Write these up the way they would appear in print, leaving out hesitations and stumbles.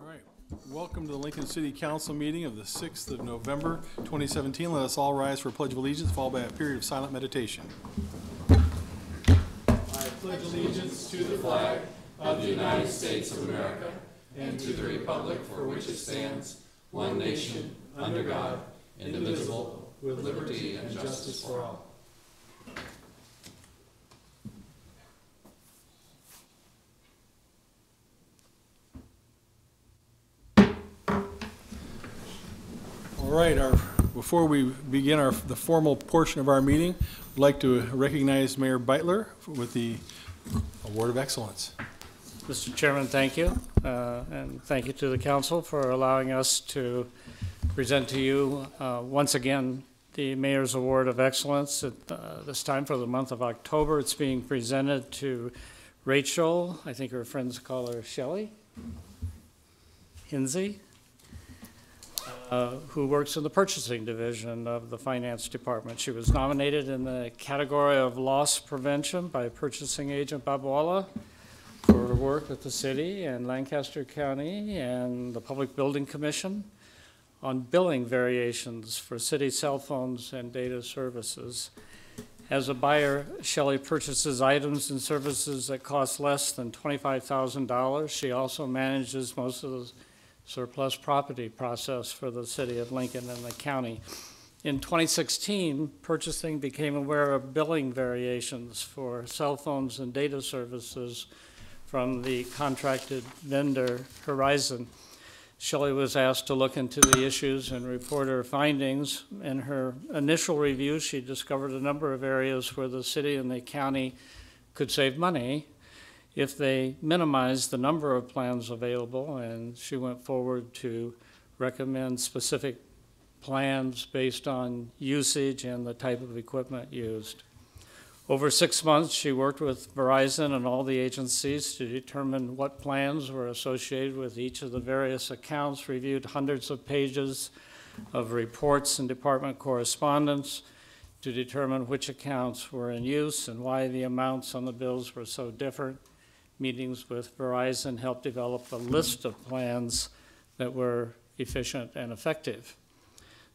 right. Welcome to the Lincoln City Council meeting of the 6th of November, 2017. Let us all rise for a pledge of allegiance, followed by a period of silent meditation. I pledge allegiance to the flag of the United States of America and to the republic for which it stands, one nation, under God, indivisible, with liberty and justice for all. All right, before we begin the formal portion of our meeting, I'd like to recognize Mayor Beitler with the Award of Excellence. Mr. Chairman, thank you, and thank you to the council for allowing us to present to you once again the Mayor's Award of Excellence. This time for the month of October, it's being presented to Rachel, I think her friends call her Shelley Hinsey, who works in the purchasing division of the finance department. She was nominated in the category of loss prevention by purchasing agent Bob Walla for her work with the city and Lancaster County and the Public Building Commission on billing variations for city cell phones and data services. As a buyer, Shelley purchases items and services that cost less than $25,000. She also manages most of the surplus property process for the city of Lincoln and the county. In 2016, purchasing became aware of billing variations for cell phones and data services from the contracted vendor Verizon. Shelley was asked to look into the issues and report her findings. In her initial review, she discovered a number of areas where the city and the county could save money if they minimized the number of plans available, and she went forward to recommend specific plans based on usage and the type of equipment used. Over 6 months, she worked with Verizon and all the agencies to determine what plans were associated with each of the various accounts, reviewed hundreds of pages of reports and department correspondence to determine which accounts were in use and why the amounts on the bills were so different. Meetings with Verizon helped develop a list of plans that were efficient and effective.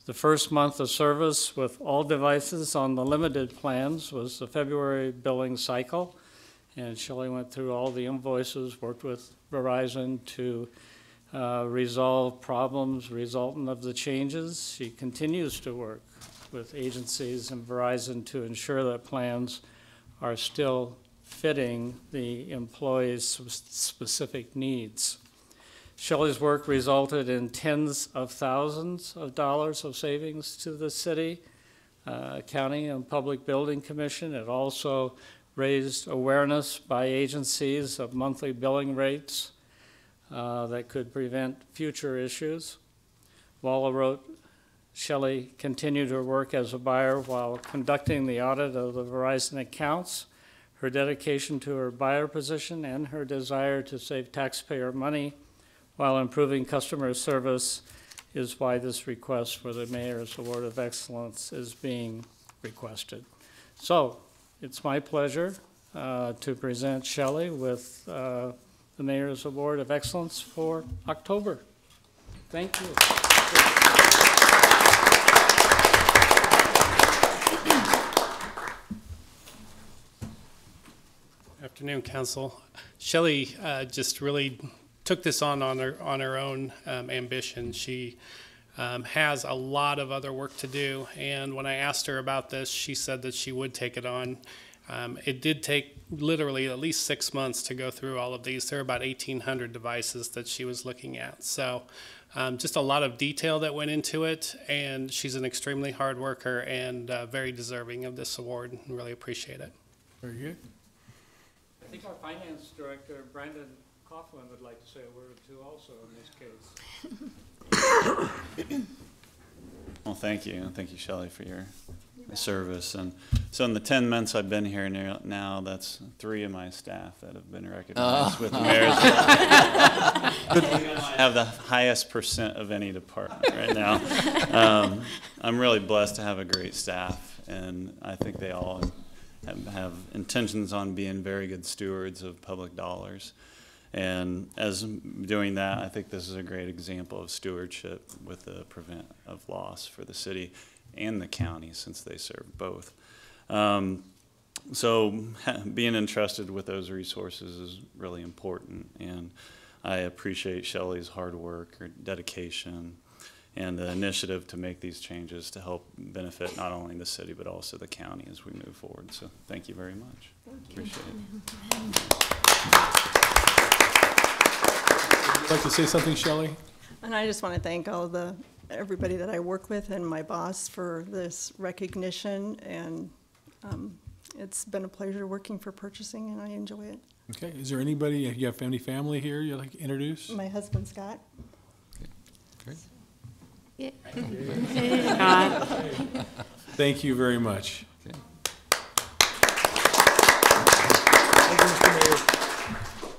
The first month of service with all devices on the limited plans was the February billing cycle, and Shelley went through all the invoices, worked with Verizon to resolve problems resultant of the changes. She continues to work with agencies and Verizon to ensure that plans are still fitting the employee's specific needs. Shelley's work resulted in tens of thousands of dollars of savings to the city, county, and public building commission. It also raised awareness by agencies of monthly billing rates that could prevent future issues. Walla wrote, Shelley continued her work as a buyer while conducting the audit of the Verizon accounts. Her dedication to her buyer position and her desire to save taxpayer money while improving customer service is why this request for the Mayor's Award of Excellence is being requested. So it's my pleasure to present Shelley with the Mayor's Award of Excellence for October. Thank you. Afternoon, Council. Shelley just really took this on her own ambition. She has a lot of other work to do, and when I asked her about this, she said that she would take it on. It did take literally at least 6 months to go through all of these. There are about 1,800 devices that she was looking at. So just a lot of detail that went into it, and she's an extremely hard worker and very deserving of this award, and really appreciate it. Very good. I think our finance director, Brandon Coughlin, would like to say a word or two also in this case. Well, thank you. And thank you, Shelley, for your service. And so in the 10 months I've been here now, that's 3 of my staff that have been recognized with the Mayor's Award. I have the highest percent of any department right now. I'm really blessed to have a great staff, and I think they all have intentions on being very good stewards of public dollars. And as doing that, I think this is a great example of stewardship with the prevent of loss for the city and the county, since they serve both. So being entrusted with those resources is really important, and I appreciate Shelley's hard work, her dedication, and the initiative to make these changes to help benefit not only the city but also the county as we move forward. So thank you very much. Appreciate it. Would you like to say something, Shelley? And I just want to thank everybody that I work with and my boss for this recognition, and it's been a pleasure working for purchasing, and I enjoy it. Okay, is there anybody, you have any family here you'd like to introduce? My husband, Scott. Thank you very much.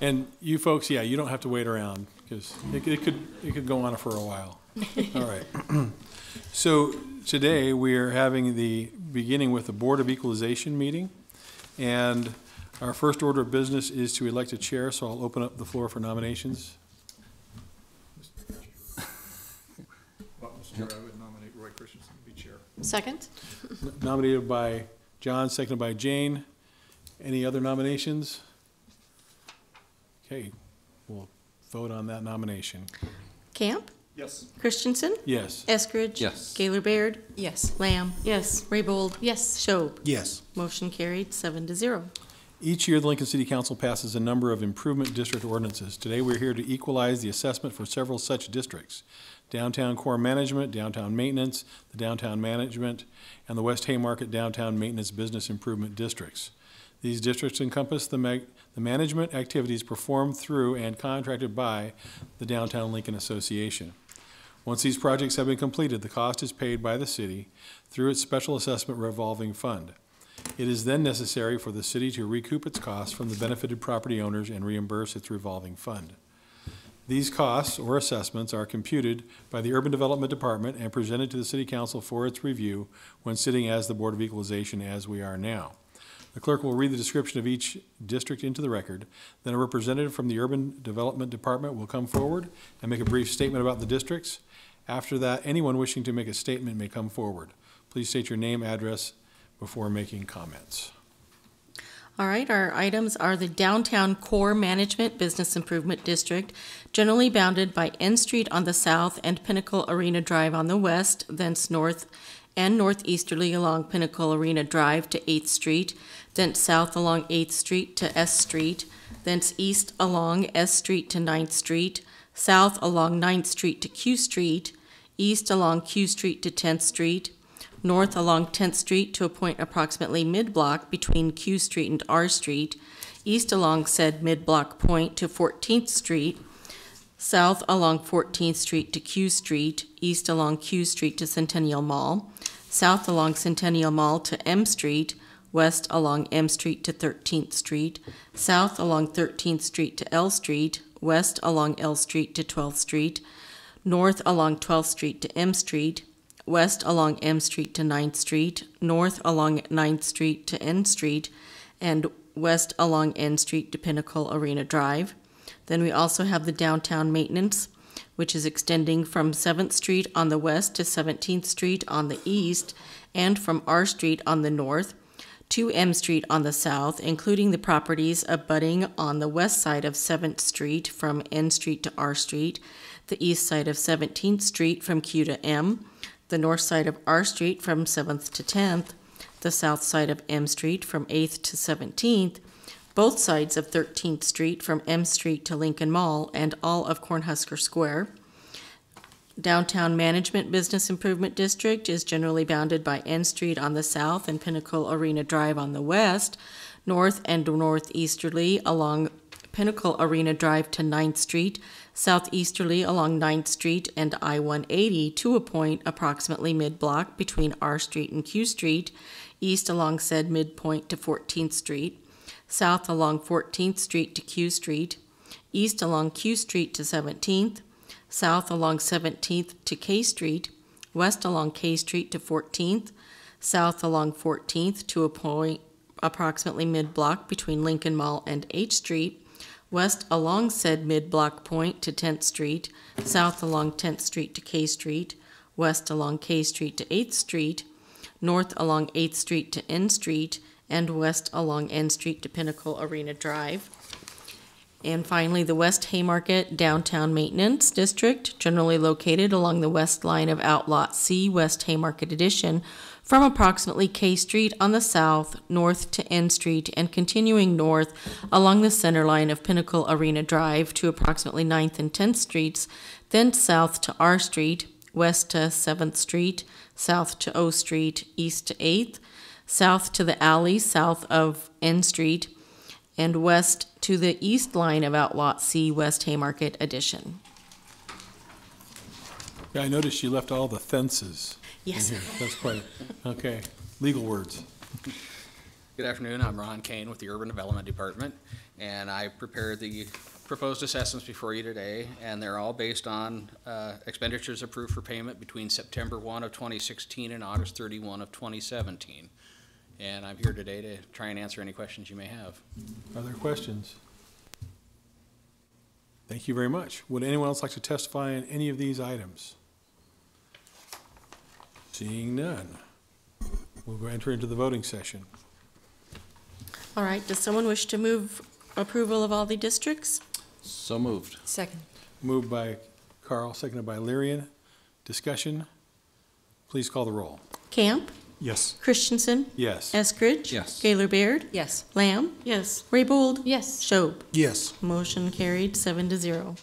And you folks, yeah, you don't have to wait around, because it could go on for a while. All right. So today we are having beginning with the Board of Equalization meeting, and our first order of business is to elect a chair. So I'll open up the floor for nominations. Well, Mr. Chair, I would nominate Roy Christensen to be chair. Second? Nominated by John, seconded by Jane. Any other nominations? Okay, we'll vote on that nomination. Camp? Yes. Christensen? Yes. Eskridge? Yes. Gaylor Baird? Yes. Lamb? Yes. Raybold? Yes. Schob? Yes. Motion carried, 7-0. Each year, the Lincoln City Council passes a number of improvement district ordinances. Today, we're here to equalize the assessment for several such districts: downtown core management, downtown maintenance, the downtown management, and the West Haymarket downtown maintenance business improvement districts. These districts encompass the management activities performed through and contracted by the Downtown Lincoln Association. Once these projects have been completed, the cost is paid by the city through its special assessment revolving fund. It is then necessary for the city to recoup its costs from the benefited property owners and reimburse its revolving fund. These costs or assessments are computed by the Urban Development Department and presented to the City Council for its review when sitting as the Board of Equalization, as we are now. The clerk will read the description of each district into the record. Then a representative from the Urban Development Department will come forward and make a brief statement about the districts. After that, anyone wishing to make a statement may come forward. Please state your name, address before making comments. All right, our items are the Downtown Core Management Business Improvement District, generally bounded by N Street on the south and Pinnacle Arena Drive on the west, thence north and northeasterly along Pinnacle Arena Drive to 8th Street, thence south along 8th Street to S Street, thence east along S Street to 9th Street, south along 9th Street to Q Street, east along Q Street to 10th Street, north along 10th Street to a point approximately mid-block between Q Street and R Street, east along said mid-block point to 14th Street, south along 14th Street to Q Street, east along Q Street to Centennial Mall, south along Centennial Mall to M Street, west along M Street to 13th Street, south along 13th Street to L Street, west along L Street to 12th Street, north along 12th Street to M Street, west along M Street to 9th Street, north along 9th Street to N Street, and west along N Street to Pinnacle Arena Drive. Then we also have the downtown maintenance, which is extending from 7th Street on the west to 17th Street on the east, and from R Street on the north to M Street on the south, including the properties abutting on the west side of 7th Street from N Street to R Street, the east side of 17th Street from Q to M, the north side of R Street from 7th to 10th, the south side of M Street from 8th to 17th, both sides of 13th Street from M Street to Lincoln Mall, and all of Cornhusker Square. Downtown Management Business Improvement District is generally bounded by N Street on the south and Pinnacle Arena Drive on the west, north and northeasterly along Pinnacle Arena Drive to 9th Street, southeasterly along 9th Street and I-180 to a point approximately mid-block between R Street and Q Street, east along said midpoint to 14th Street, south along 14th Street to Q Street, east along Q Street to 17th, south along 17th to K Street, west along K Street to 14th, south along 14th to a point approximately mid-block between Lincoln Mall and H Street, west along said mid-block point to 10th Street, south along 10th Street to K Street, west along K Street to 8th Street, north along 8th Street to N Street, and west along N Street to Pinnacle Arena Drive. And finally, the West Haymarket Downtown Maintenance District, generally located along the west line of Outlot C, West Haymarket Edition, from approximately K Street on the south, north to N Street, and continuing north along the center line of Pinnacle Arena Drive to approximately 9th and 10th Streets, then south to R Street, west to 7th Street, south to O Street, east to 8th, south to the alley south of N Street, and west to the east line of Outlot C, West Haymarket Edition. Yeah, I noticed you left all the fences in Yes. here. That's quite, okay. Legal words. Good afternoon, I'm Ron Kane with the Urban Development Department, and I prepared the proposed assessments before you today, and they're all based on expenditures approved for payment between September 1 of 2016 and August 31 of 2017. And I'm here today to try and answer any questions you may have. Are there questions? Thank you very much. Would anyone else like to testify on any of these items? Seeing none, we'll go enter into the voting session. All right, does someone wish to move approval of all the districts? So moved. Second. Moved by Carl, seconded by Lyrian. Discussion? Please call the roll. Camp? Yes. Christensen? Yes. Eskridge? Yes. Gaylor Baird? Yes. Lamb? Yes. Raybold? Yes. Schob? Yes. Motion carried 7-0.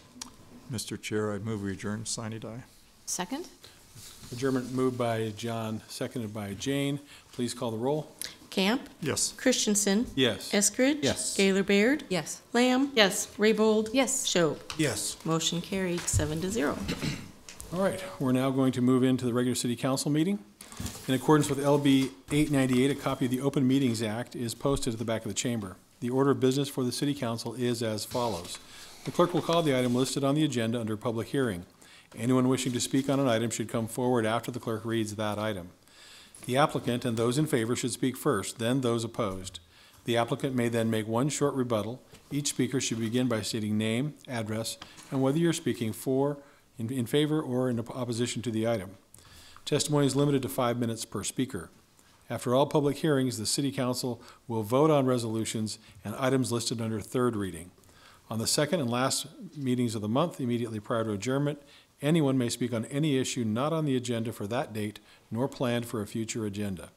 Mr. Chair, I move we adjourn, sine die. Second? Adjournment moved by John, seconded by Jane. Please call the roll. Camp? Yes. Christensen? Yes. Eskridge? Yes. Gaylor Baird? Yes. Lamb? Yes. Raybold? Yes. Schob? Yes. Motion carried 7-0. All right, we're now going to move into the regular city council meeting. In accordance with LB 898, a copy of the Open Meetings Act is posted at the back of the chamber. The order of business for the city council is as follows. The clerk will call the item listed on the agenda under public hearing. Anyone wishing to speak on an item should come forward after the clerk reads that item. The applicant and those in favor should speak first, then those opposed. The applicant may then make one short rebuttal. Each speaker should begin by stating name, address, and whether you're speaking in favor or in opposition to the item. Testimony is limited to 5 minutes per speaker. After all public hearings, the City Council will vote on resolutions and items listed under third reading. On the second and last meetings of the month, immediately prior to adjournment, anyone may speak on any issue not on the agenda for that date nor planned for a future agenda.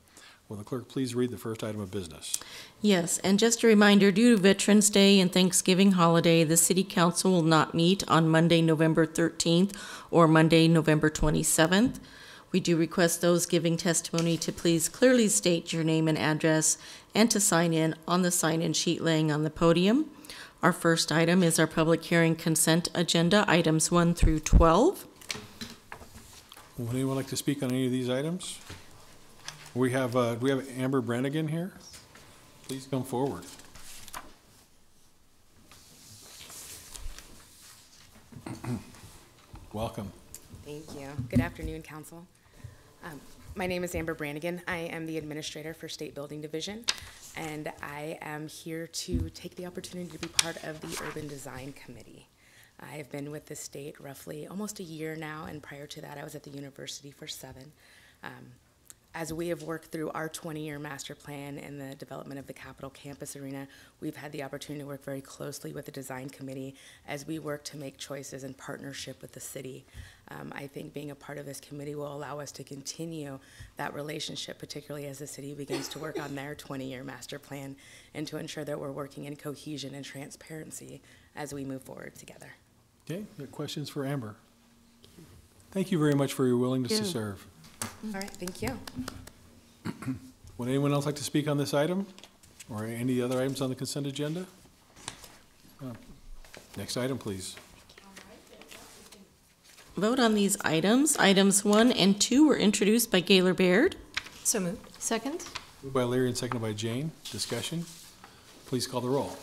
Will the clerk please read the first item of business? Yes, and just a reminder, due to Veterans Day and Thanksgiving holiday, the City Council will not meet on Monday, November 13th or Monday, November 27th. We do request those giving testimony to please clearly state your name and address and to sign in on the sign-in sheet laying on the podium. Our first item is our public hearing consent agenda, items 1 through 12. Would anyone like to speak on any of these items? Do we have Amber Brannigan here? Please come forward. Welcome. Thank you. Good afternoon, Council. My name is Amber Brannigan. I am the Administrator for State Building Division, and I am here to take the opportunity to be part of the Urban Design Committee. I have been with the state roughly almost a year now, and prior to that, I was at the university for 7. As we have worked through our 20-year master plan and the development of the Capitol Campus Arena, we've had the opportunity to work very closely with the design committee as we work to make choices in partnership with the city. I think being a part of this committee will allow us to continue that relationship, particularly as the city begins to work on their 20-year master plan, and to ensure that we're working in cohesion and transparency as we move forward together. Okay, got questions for Amber? Thank you very much for your willingness to Yeah. serve. All right, thank you. Would anyone else like to speak on this item or any other items on the consent agenda? Next item, please. Vote on these items. Items 1 and 2 were introduced by Gaylor Baird. So moved. Second? Moved by Larry and seconded by Jane. Discussion? Please call the roll.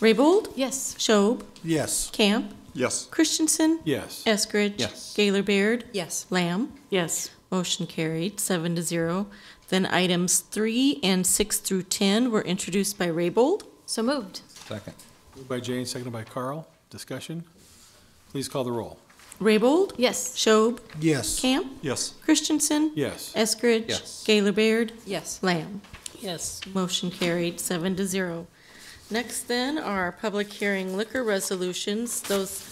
Raybold? Yes. Schob? Yes. Camp? Yes. Christensen? Yes. Eskridge? Yes. Gaylor Baird? Yes. Lamb? Yes. Motion carried 7-0. Then items 3 and 6 through 10 were introduced by Raybold. So moved. Second. Moved by Jane, seconded by Carl. Discussion? Please call the roll. Raybold? Yes. Schob? Yes. Camp? Yes. Christensen? Yes. Eskridge? Yes. Gaylor Baird? Yes. Lamb? Yes. Motion carried, 7-0. Next then are public hearing liquor resolutions. Those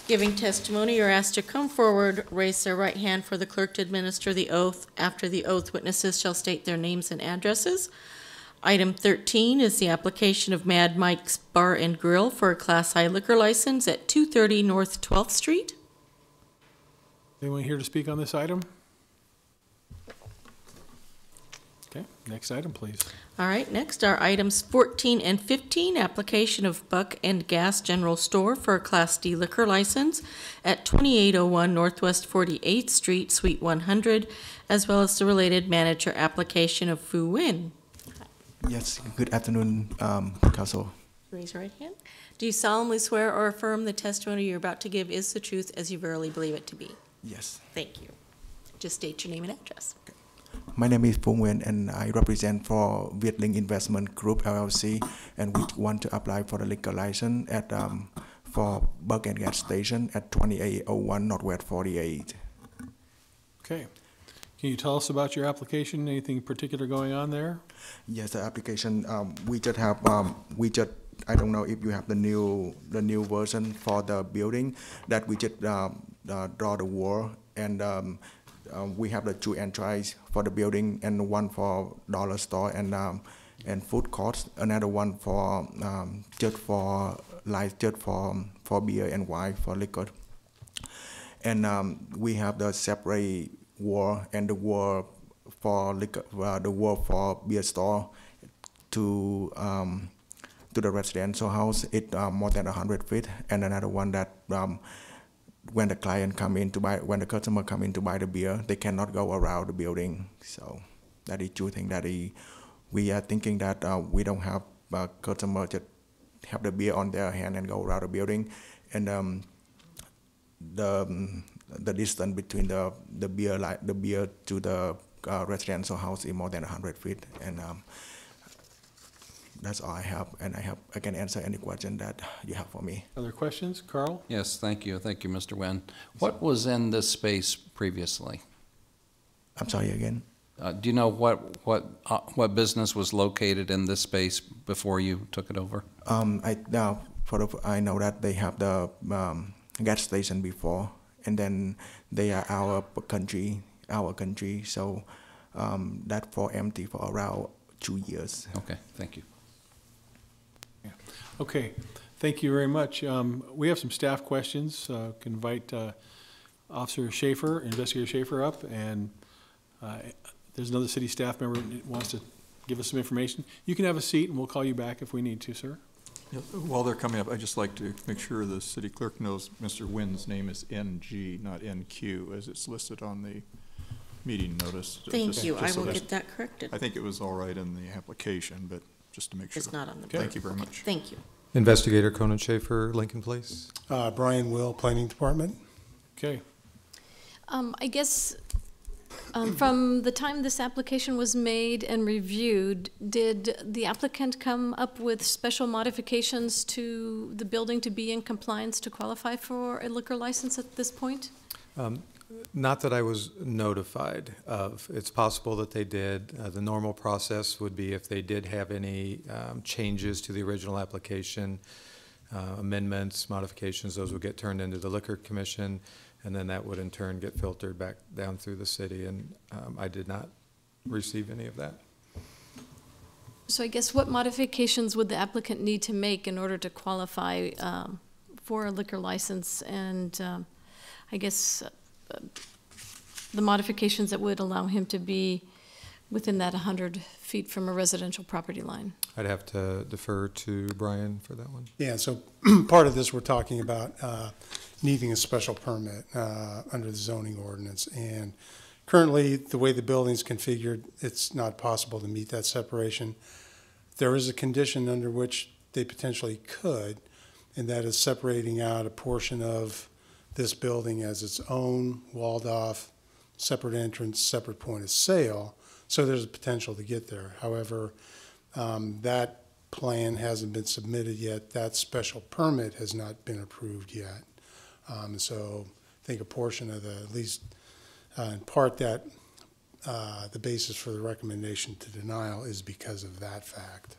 giving testimony are asked to come forward, raise their right hand for the clerk to administer the oath. After the oath, witnesses shall state their names and addresses. Item 13 is the application of Mad Mike's Bar and Grill for a Class I liquor license at 230 North 12th Street. Anyone here to speak on this item? Okay, next item, please. All right, next are items 14 and 15, application of Buck and Gas General Store for a Class D liquor license at 2801 Northwest 48th Street, Suite 100, as well as the related manager application of Fu Win. Yes, good afternoon, Council. Raise your right hand. Do you solemnly swear or affirm the testimony you're about to give is the truth as you verily believe it to be? Yes. Thank you. Just state your name and address. My name is Fu Nguyen, and I represent for Vietling Investment Group LLC, and we want to apply for the liquor license at for Buck and Gas Station at 2801 Northwest 48. Okay. Can you tell us about your application? Anything particular going on there? Yes, the application we just have I don't know if you have the new version for the building that we just draw the wall, and we have the two entries for the building, and one for dollar store and food court, another one for just for beer and wine for liquor, and we have the separate wall and the wall for liquor, the wall for beer store to the residential house. It more than 100 feet, and another one that when the client come in to buy, when the customer come in to buy the beer, they cannot go around the building. So that is two things that we are thinking that we don't have customer just have the beer on their hand and go around the building, and the distance between the beer to the residential house is more than 100 feet, and that's all I have, and I can answer any question that you have for me. Other questions? Carl? Yes, thank you. Thank you, Mr. Nguyen. What was in this space previously? I'm sorry again? Do you know what business was located in this space before you took it over? I know that they have the gas station before, and then they are our country, so that for empty for around 2 years. Okay, thank you. Okay, thank you very much. We have some staff questions. Can invite Officer Schaefer, Investigator Schaefer up, and there's another city staff member that wants to give us some information. You can have a seat, and we'll call you back if we need to, sir. Yeah, while they're coming up, I'd just like to make sure the city clerk knows Mr. Nguyen's name is NG, not NQ, as it's listed on the meeting notice. Thank you. I so will get that corrected. I think it was all right in the application, but just to make sure. It's not on the. Thank you very much. Thank you. Investigator Conan Schaefer, Lincoln Place. Brian Will, Planning Department. Okay. I guess from the time this application was made and reviewed, did the applicant come up with special modifications to the building to be in compliance to qualify for a liquor license at this point? Not that I was notified of. It's possible that they did. The normal process would be if they did have any changes to the original application, amendments, modifications, those would get turned into the Liquor Commission, and then that would in turn get filtered back down through the city, and I did not receive any of that. So I guess what modifications would the applicant need to make in order to qualify for a liquor license, and I guess the modifications that would allow him to be within that 100 feet from a residential property line? I'd have to defer to Brian for that one. Yeah, so part of this we're talking about needing a special permit under the zoning ordinance. And currently, the way the building's configured, it's not possible to meet that separation. There is a condition under which they potentially could, and that is separating out a portion of this building as its own, walled off, separate entrance, separate point of sale. So there's a potential to get there. However, that plan hasn't been submitted yet. That special permit has not been approved yet. So I think a portion of the, at least in part, that the basis for the recommendation to denial is because of that fact.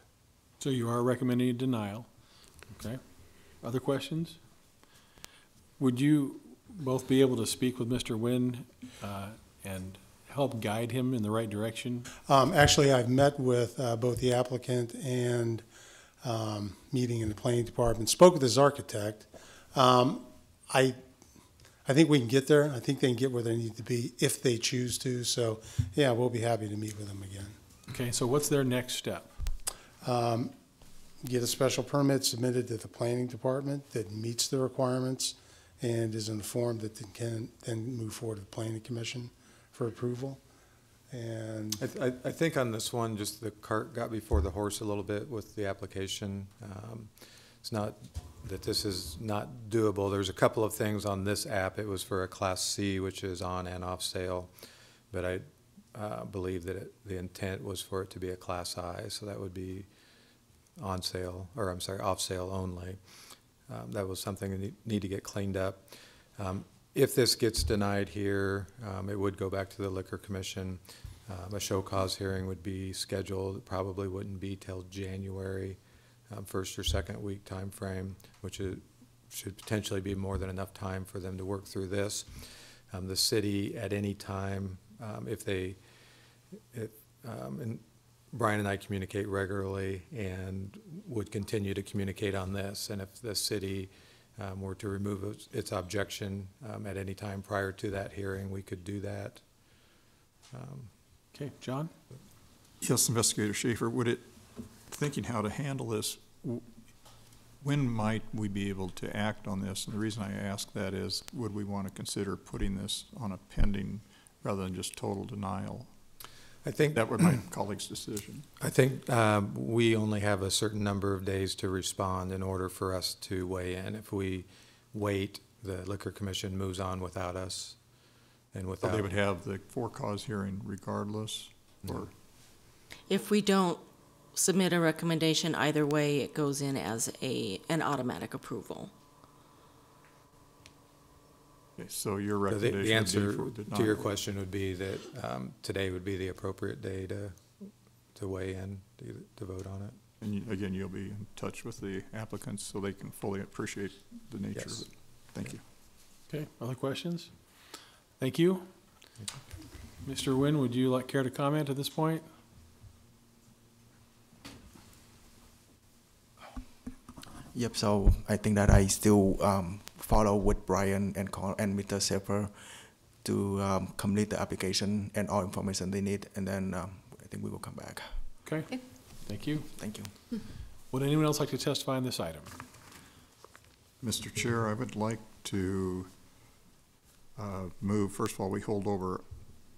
So you are recommending a denial. Okay. Other questions? Would you both be able to speak with Mr. Nguyen and help guide him in the right direction? Actually, I've met with both the applicant and meeting in the planning department, spoke with his architect. I think we can get there. I think they can get where they need to be if they choose to. So, yeah, we'll be happy to meet with them again. Okay, so what's their next step? Get a special permit submitted to the planning department that meets the requirements and is in the form that they can then move forward to the planning commission for approval. And I think on this one, just the cart got before the horse a little bit with the application. It's not that this is not doable. There's a couple of things on this app. It was for a Class C, which is on and off sale, but I believe that the intent was for it to be a Class I, so that would be on sale, or I'm sorry, off sale only. That was something that need to get cleaned up. If this gets denied here, it would go back to the Liquor Commission. A show cause hearing would be scheduled. It probably wouldn't be till January, first or second week time frame, which should potentially be more than enough time for them to work through this. The city at any time, and Brian and I communicate regularly and would continue to communicate on this. And if the city were to remove its objection at any time prior to that hearing, we could do that. Okay, John? Yes, Investigator Schaefer, thinking how to handle this, when might we be able to act on this? And the reason I ask that is, would we want to consider putting this on a pending rather than just total denial? I think that was my colleague's decision. I think we only have a certain number of days to respond in order for us to weigh in. If we wait, the Liquor Commission moves on without us, and without. So they would have the for-cause hearing regardless, or If we don't submit a recommendation either way, it goes in as an automatic approval. okay, so your So recommendation the answer would be for to your denial. question would be that today would be the appropriate day to weigh in, to vote on it. And again, you'll be in touch with the applicants so they can fully appreciate the nature Yes. of it. Thank you. Okay, other questions? Thank you. Mr. Nguyen, would you care to comment at this point? Yep, so I think that I still follow with Brian and Mr. Schaefer to complete the application and all information they need, and then I think we will come back. Okay, thank you. Thank you. Would anyone else like to testify on this item? Mr. Chair, I would like to move, first of all, we hold over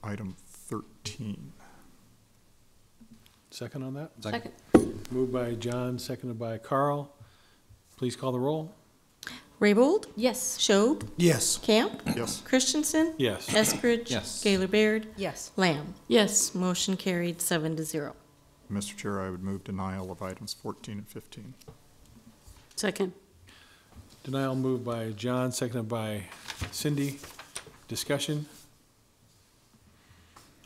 item 13. Second on that? Second. Moved by John, seconded by Carl. Please call the roll. Raybold? Yes. Schob? Yes. Camp? Yes. Christensen? Yes. Eskridge? Yes. Gaylor Baird? Yes. Lamb? Yes. Motion carried 7-0. Mr. Chair, I would move denial of items 14 and 15. Second. Denial moved by John, seconded by Cindy. Discussion?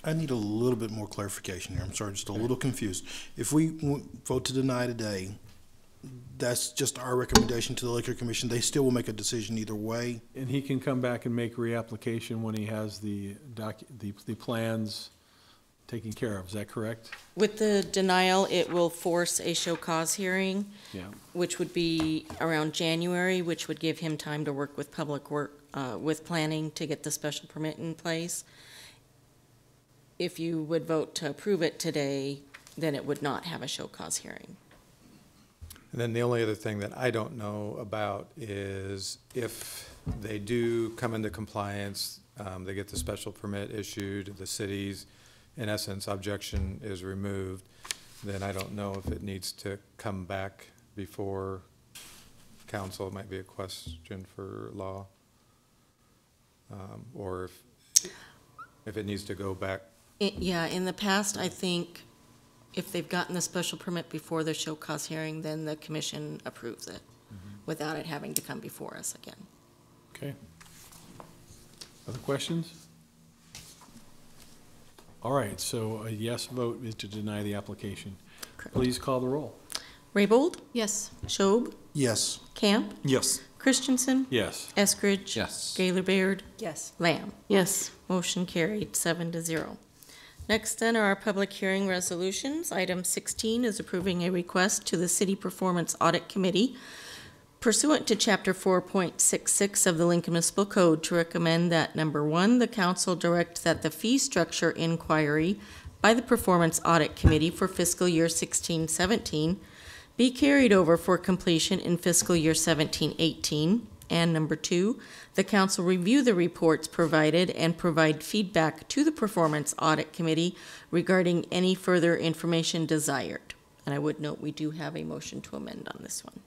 I need a little bit more clarification here. I'm sorry, just a little confused. If we vote to deny today, that's just our recommendation to the Liquor Commission. They still will make a decision either way. And he can come back and make reapplication when he has the plans taken care of. Is that correct? With the denial, it will force a show cause hearing, Yeah. which would be around January, which would give him time to work with public work, with planning to get the special permit in place. If you would vote to approve it today, then it would not have a show cause hearing. And then the only other thing that I don't know about is if they do come into compliance, they get the special permit issued, the city's, in essence, objection is removed, then I don't know if it needs to come back before council. It might be a question for law. Or if it needs to go back. Yeah, in the past, I think if they've gotten the special permit before the show cause hearing, then the commission approves it without it having to come before us again. Okay. Other questions? All right, so a yes vote is to deny the application. Correct. Please call the roll. Raybold? Yes. Schob? Yes. Camp? Yes. Christensen? Yes. Eskridge? Yes. Gaylor Baird? Yes. Lamb? Yes. Motion carried, 7-0. Next then are our public hearing resolutions. Item 16 is approving a request to the City Performance Audit Committee pursuant to Chapter 4.66 of the Lincoln Municipal Code to recommend that, number one, the council direct that the fee structure inquiry by the Performance Audit Committee for fiscal year 16-17 be carried over for completion in fiscal year 17-18. And number two, the council review the reports provided and provide feedback to the Performance Audit Committee regarding any further information desired. And I would note we do have a motion to amend on this one.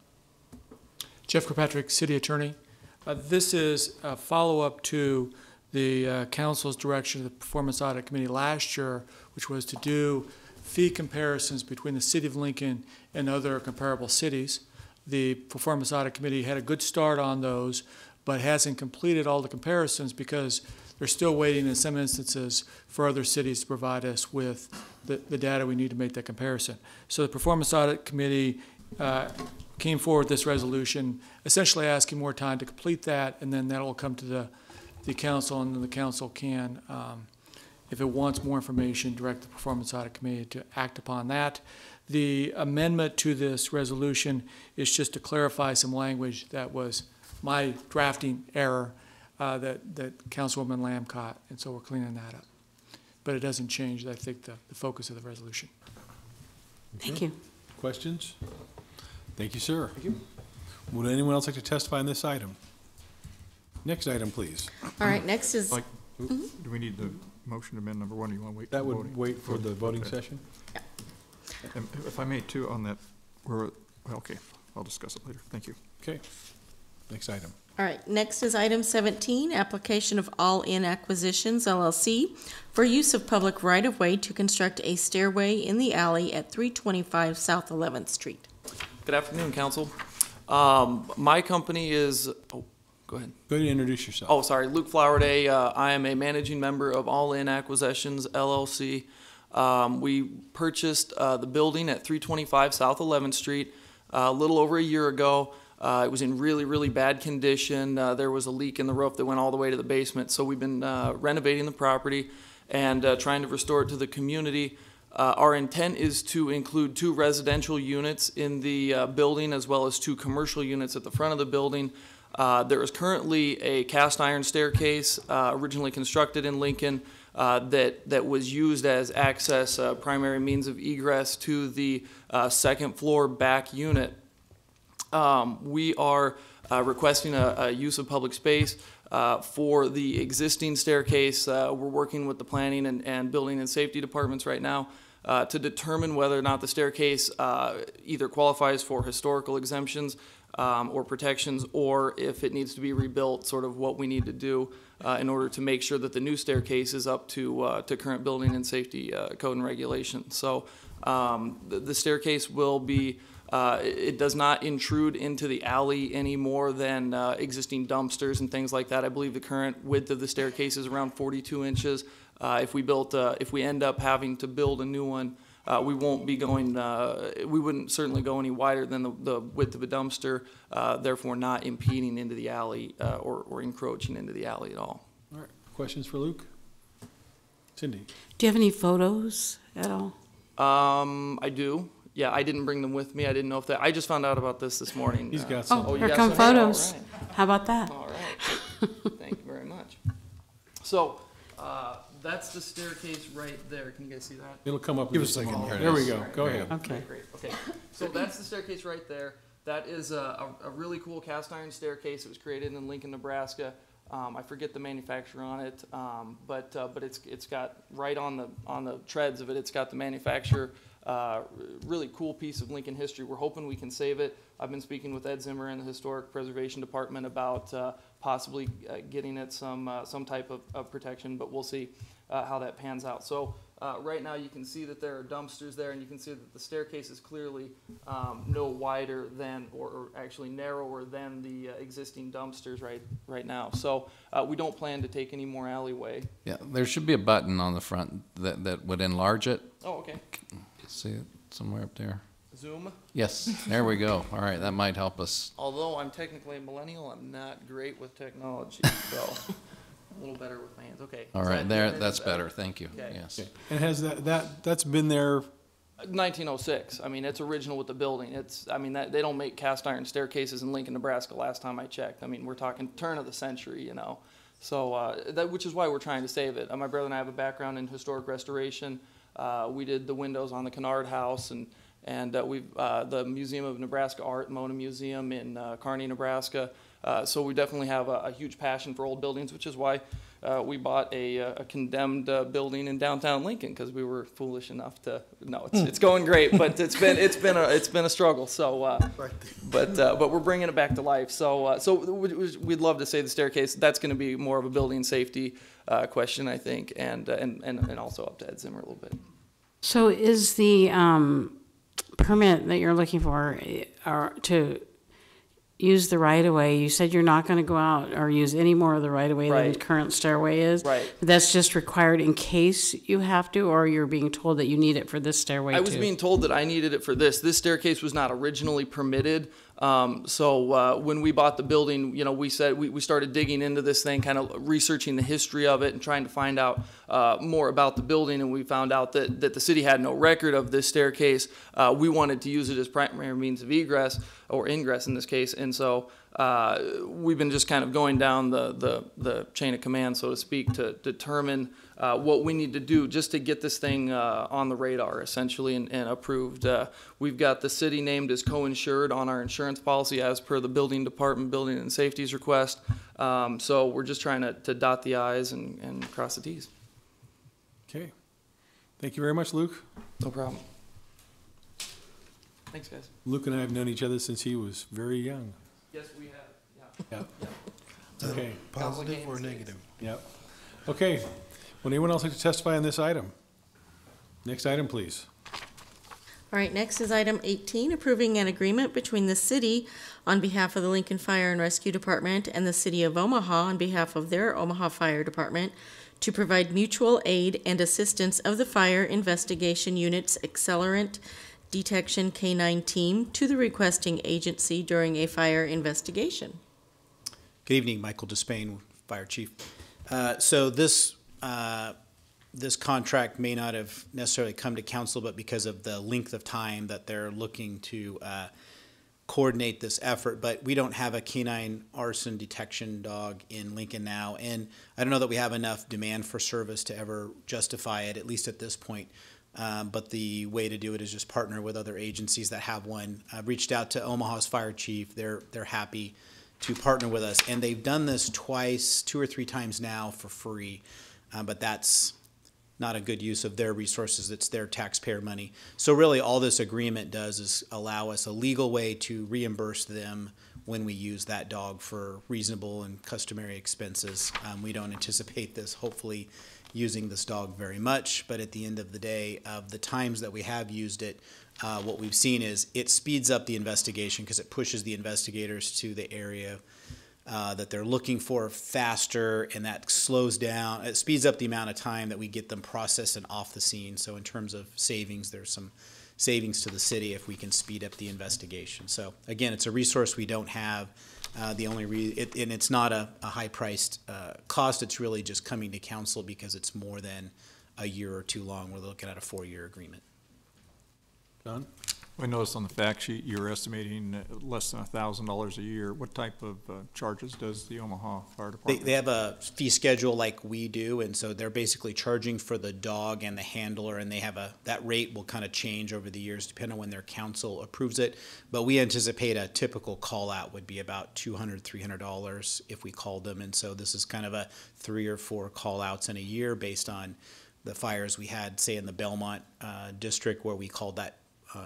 Jeff Kirkpatrick, City Attorney. This is a follow-up to the council's direction to the Performance Audit Committee last year, which was to do fee comparisons between the City of Lincoln and other comparable cities. The Performance Audit Committee had a good start on those, but hasn't completed all the comparisons because they're still waiting in some instances for other cities to provide us with the data we need to make that comparison. So the Performance Audit Committee came forward with this resolution, essentially asking more time to complete that, and then that will come to the council, and then the council can, if it wants more information, direct the Performance Audit Committee to act upon that. The amendment to this resolution is just to clarify some language that was my drafting error that Councilwoman Lamb caught, and so we're cleaning that up. But it doesn't change, I think, the focus of the resolution. Thank you. Questions? Thank you, sir. Thank you. Would anyone else like to testify on this item? Next item, please. All right, next is... Do we need the motion to amend number one, or you want to wait? That would wait for the voting session? Yeah. And if I may, too, on that, okay, I'll discuss it later. Thank you. Okay. Next item. All right, next is item 17, application of All In Acquisitions LLC for use of public right-of-way to construct a stairway in the alley at 325 South 11th Street. Good afternoon, Council. My company is, go ahead. Go ahead and introduce yourself. Oh, sorry, Luke Flowerday. I am a managing member of All In Acquisitions LLC. We purchased the building at 325 South 11th Street a little over a year ago. It was in really, really bad condition. There was a leak in the roof that went all the way to the basement. So we've been renovating the property and trying to restore it to the community. Our intent is to include 2 residential units in the building as well as 2 commercial units at the front of the building. There is currently a cast iron staircase originally constructed in Lincoln that was used as access, primary means of egress to the second floor back unit. We are requesting a use of public space for the existing staircase. We're working with the planning and building and safety departments right now to determine whether or not the staircase either qualifies for historical exemptions or protections, or if it needs to be rebuilt, sort of what we need to do in order to make sure that the new staircase is up to current building and safety code and regulations. So the staircase will be it does not intrude into the alley any more than existing dumpsters and things like that. I believe the current width of the staircase is around 42 inches. If we end up having to build a new one, we won't be going, we wouldn't certainly go any wider than the width of a dumpster, therefore not impeding into the alley or encroaching into the alley at all. All right. Questions for Luke? Cindy? Do you have any photos at all? I do. Yeah, I didn't bring them with me. I didn't know if I just found out about this morning. He's got some. Oh, here come photos. All right. How about that? All right. Thank you very much. So, that's the staircase right there. Can you guys see that? It'll come up. Give us a second. There we go. Go ahead. Okay, great. Okay. So that's the staircase right there. That is a really cool cast iron staircase. It was created in Lincoln, Nebraska. I forget the manufacturer on it, but it's got right on the treads of it. It's got the manufacturer. Really cool piece of Lincoln history. We're hoping we can save it. I've been speaking with Ed Zimmer in the Historic Preservation Department about possibly getting it some type of protection, but we'll see how that pans out. So Right now, you can see that there are dumpsters there, and you can see that the staircase is clearly no wider than, or actually narrower than the existing dumpsters right now. So we don't plan to take any more alleyway. Yeah, there should be a button on the front that would enlarge it. Oh, okay. See it somewhere up there? Zoom. Yes, there we go. All right, that might help us. Although I'm technically a millennial, I'm not great with technology, so a little better with my hands. Okay. All right, that's better. Thank you. Okay. Yes. And has that's been there? 1906. I mean, it's original with the building. They don't make cast iron staircases in Lincoln, Nebraska. Last time I checked. I mean, we're talking turn of the century, you know. So which is why we're trying to save it. My brother and I have a background in historic restoration. We did the windows on the Kennard House, and we've the Museum of Nebraska Art, Mona Museum in Kearney, Nebraska. So we definitely have a huge passion for old buildings, which is why we bought a condemned building in downtown Lincoln, because we were foolish enough to. No, it's going great, but it's been a struggle. So, but we're bringing it back to life. So we'd love to say the staircase. That's going to be more of a building safety question, I think, and also up to Ed Zimmer a little bit. So is the permit that you're looking for to use the right-of-way, you said you're not going to go out or use any more of the right-of-way than the current stairway is? Right. But that's just required in case you have to, or you're being told that you need it for this stairway too? I was being told that I needed it for this. This staircase was not originally permitted. So when we bought the building, you know, we started digging into this thing, kind of researching the history of it and trying to find out more about the building, and we found out that the city had no record of this staircase. We wanted to use it as primary means of egress, or ingress in this case, and so we've been just kind of going down the chain of command, so to speak, to determine what we need to do just to get this thing on the radar, essentially, and approved. We've got the city named as co-insured on our insurance policy as per the building department building and safety's request. So we're just trying to dot the I's and cross the T's. Okay. Thank you very much, Luke. No problem. Thanks, guys. Luke and I have known each other since he was very young. Yes, we have. Yeah. Yeah. Okay. Positive or negative? Yep. Okay. Would anyone else like to testify on this item? Next item, please. All right, next is item 18, approving an agreement between the city on behalf of the Lincoln Fire and Rescue Department and the City of Omaha on behalf of their Omaha Fire Department to provide mutual aid and assistance of the Fire Investigation Unit's Accelerant Detection K-9 team to the requesting agency during a fire investigation. Good evening, Michael Despain, Fire Chief. So this contract may not have necessarily come to council, but because of the length of time that they're looking to coordinate this effort. But we don't have a canine arson detection dog in Lincoln now, and I don't know that we have enough demand for service to ever justify it, at least at this point. But the way to do it is just partner with other agencies that have one. I've reached out to Omaha's fire chief. They're happy to partner with us, and they've done this twice, 2 or 3 times now for free. But that's not a good use of their resources. It's their taxpayer money. So really all this agreement does is allow us a legal way to reimburse them when we use that dog for reasonable and customary expenses. We don't anticipate this, hopefully, using this dog very much, but at the end of the day, of the times that we have used it, what we've seen is it speeds up the investigation because it pushes the investigators to the area that they're looking for faster, and that slows down, it speeds up the amount of time that we get them processed and off the scene. So in terms of savings, there's some savings to the city if we can speed up the investigation. So again, it's a resource we don't have. The only and it's not a high-priced cost. It's really just coming to council because it's more than a year or 2 long. We're looking at a 4-year agreement. John? I noticed on the fact sheet you're estimating less than $1,000 a year. What type of charges does the Omaha Fire Department? They have a fee schedule like we do, and so they're basically charging for the dog and the handler, and they have that rate will kind of change over the years depending on when their council approves it. But we anticipate a typical call out would be about $200, $300 if we called them, and so this is kind of a 3 or 4 call outs in a year based on the fires we had, say in the Belmont district, where we called that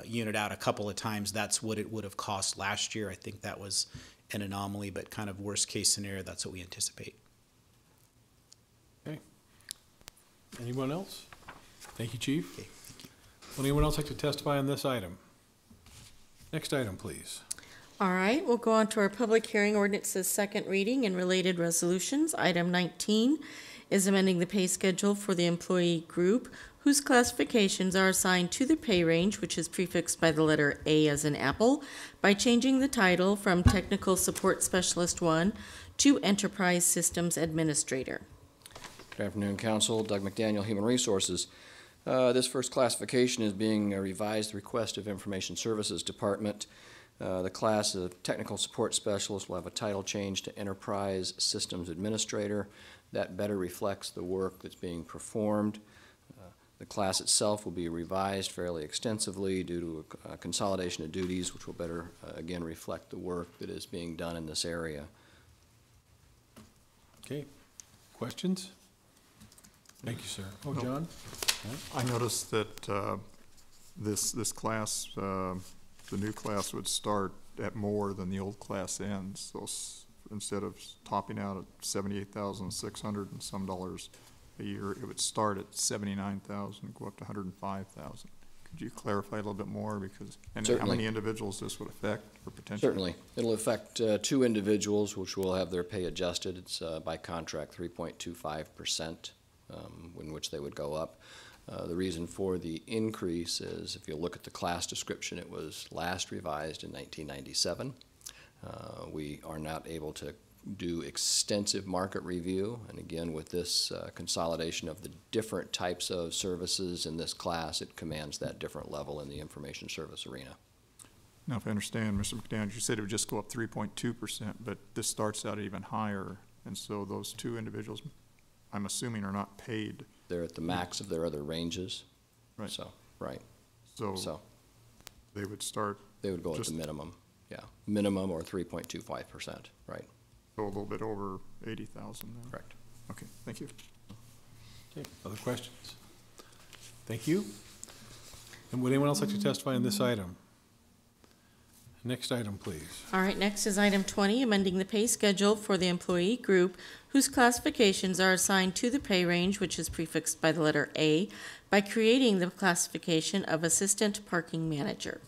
unit out a couple of times. That's what it would have cost last year. I think that was an anomaly, but kind of worst case scenario, that's what we anticipate. Okay. Anyone else? Thank you, Chief. Would anyone else like to testify on this item? Next item, please. All right, we'll go on to our public hearing ordinances second reading and related resolutions. Item 19 is amending the pay schedule for the employee group whose classifications are assigned to the pay range, which is prefixed by the letter A as in apple, by changing the title from Technical Support Specialist 1 to Enterprise Systems Administrator. Good afternoon, Council. Doug McDaniel, Human Resources. This first classification is being a revised request of Information Services Department. The class of Technical Support Specialist will have a title change to Enterprise Systems Administrator. That better reflects the work that's being performed. The class itself will be revised fairly extensively due to a consolidation of duties, which will better, again, reflect the work that is being done in this area. Okay. Questions? Thank you, sir. Oh, John? I noticed that this class, the new class would start at more than the old class ends. So instead of topping out at $78,600 and some dollars a year, it would start at $79,000, go up to $105,000. Could you clarify a little bit more? Because and how many individuals this would affect or potentially? Certainly. It'll affect 2 individuals, which will have their pay adjusted. It's by contract 3.25%, in which they would go up. The reason for the increase is, if you look at the class description, it was last revised in 1997. We are not able to do extensive market review, and again, with this consolidation of the different types of services in this class, it commands that different level in the information service arena. Now, if I understand, Mr. McDaniel, you said it would just go up 3.2%, but this starts out even higher, and so those 2 individuals, I'm assuming, are not paid. They're at the max of their other ranges. Right. So, right. So they would start. They would go at the minimum, yeah. Minimum or 3.25%, right. So a little bit over 80,000 then. Correct. Okay, thank you. Okay, other questions? Thank you. And would anyone else like to testify on this item? Next item, please. All right, next is item 20, amending the pay schedule for the employee group whose classifications are assigned to the pay range, which is prefixed by the letter A, by creating the classification of Assistant Parking Manager.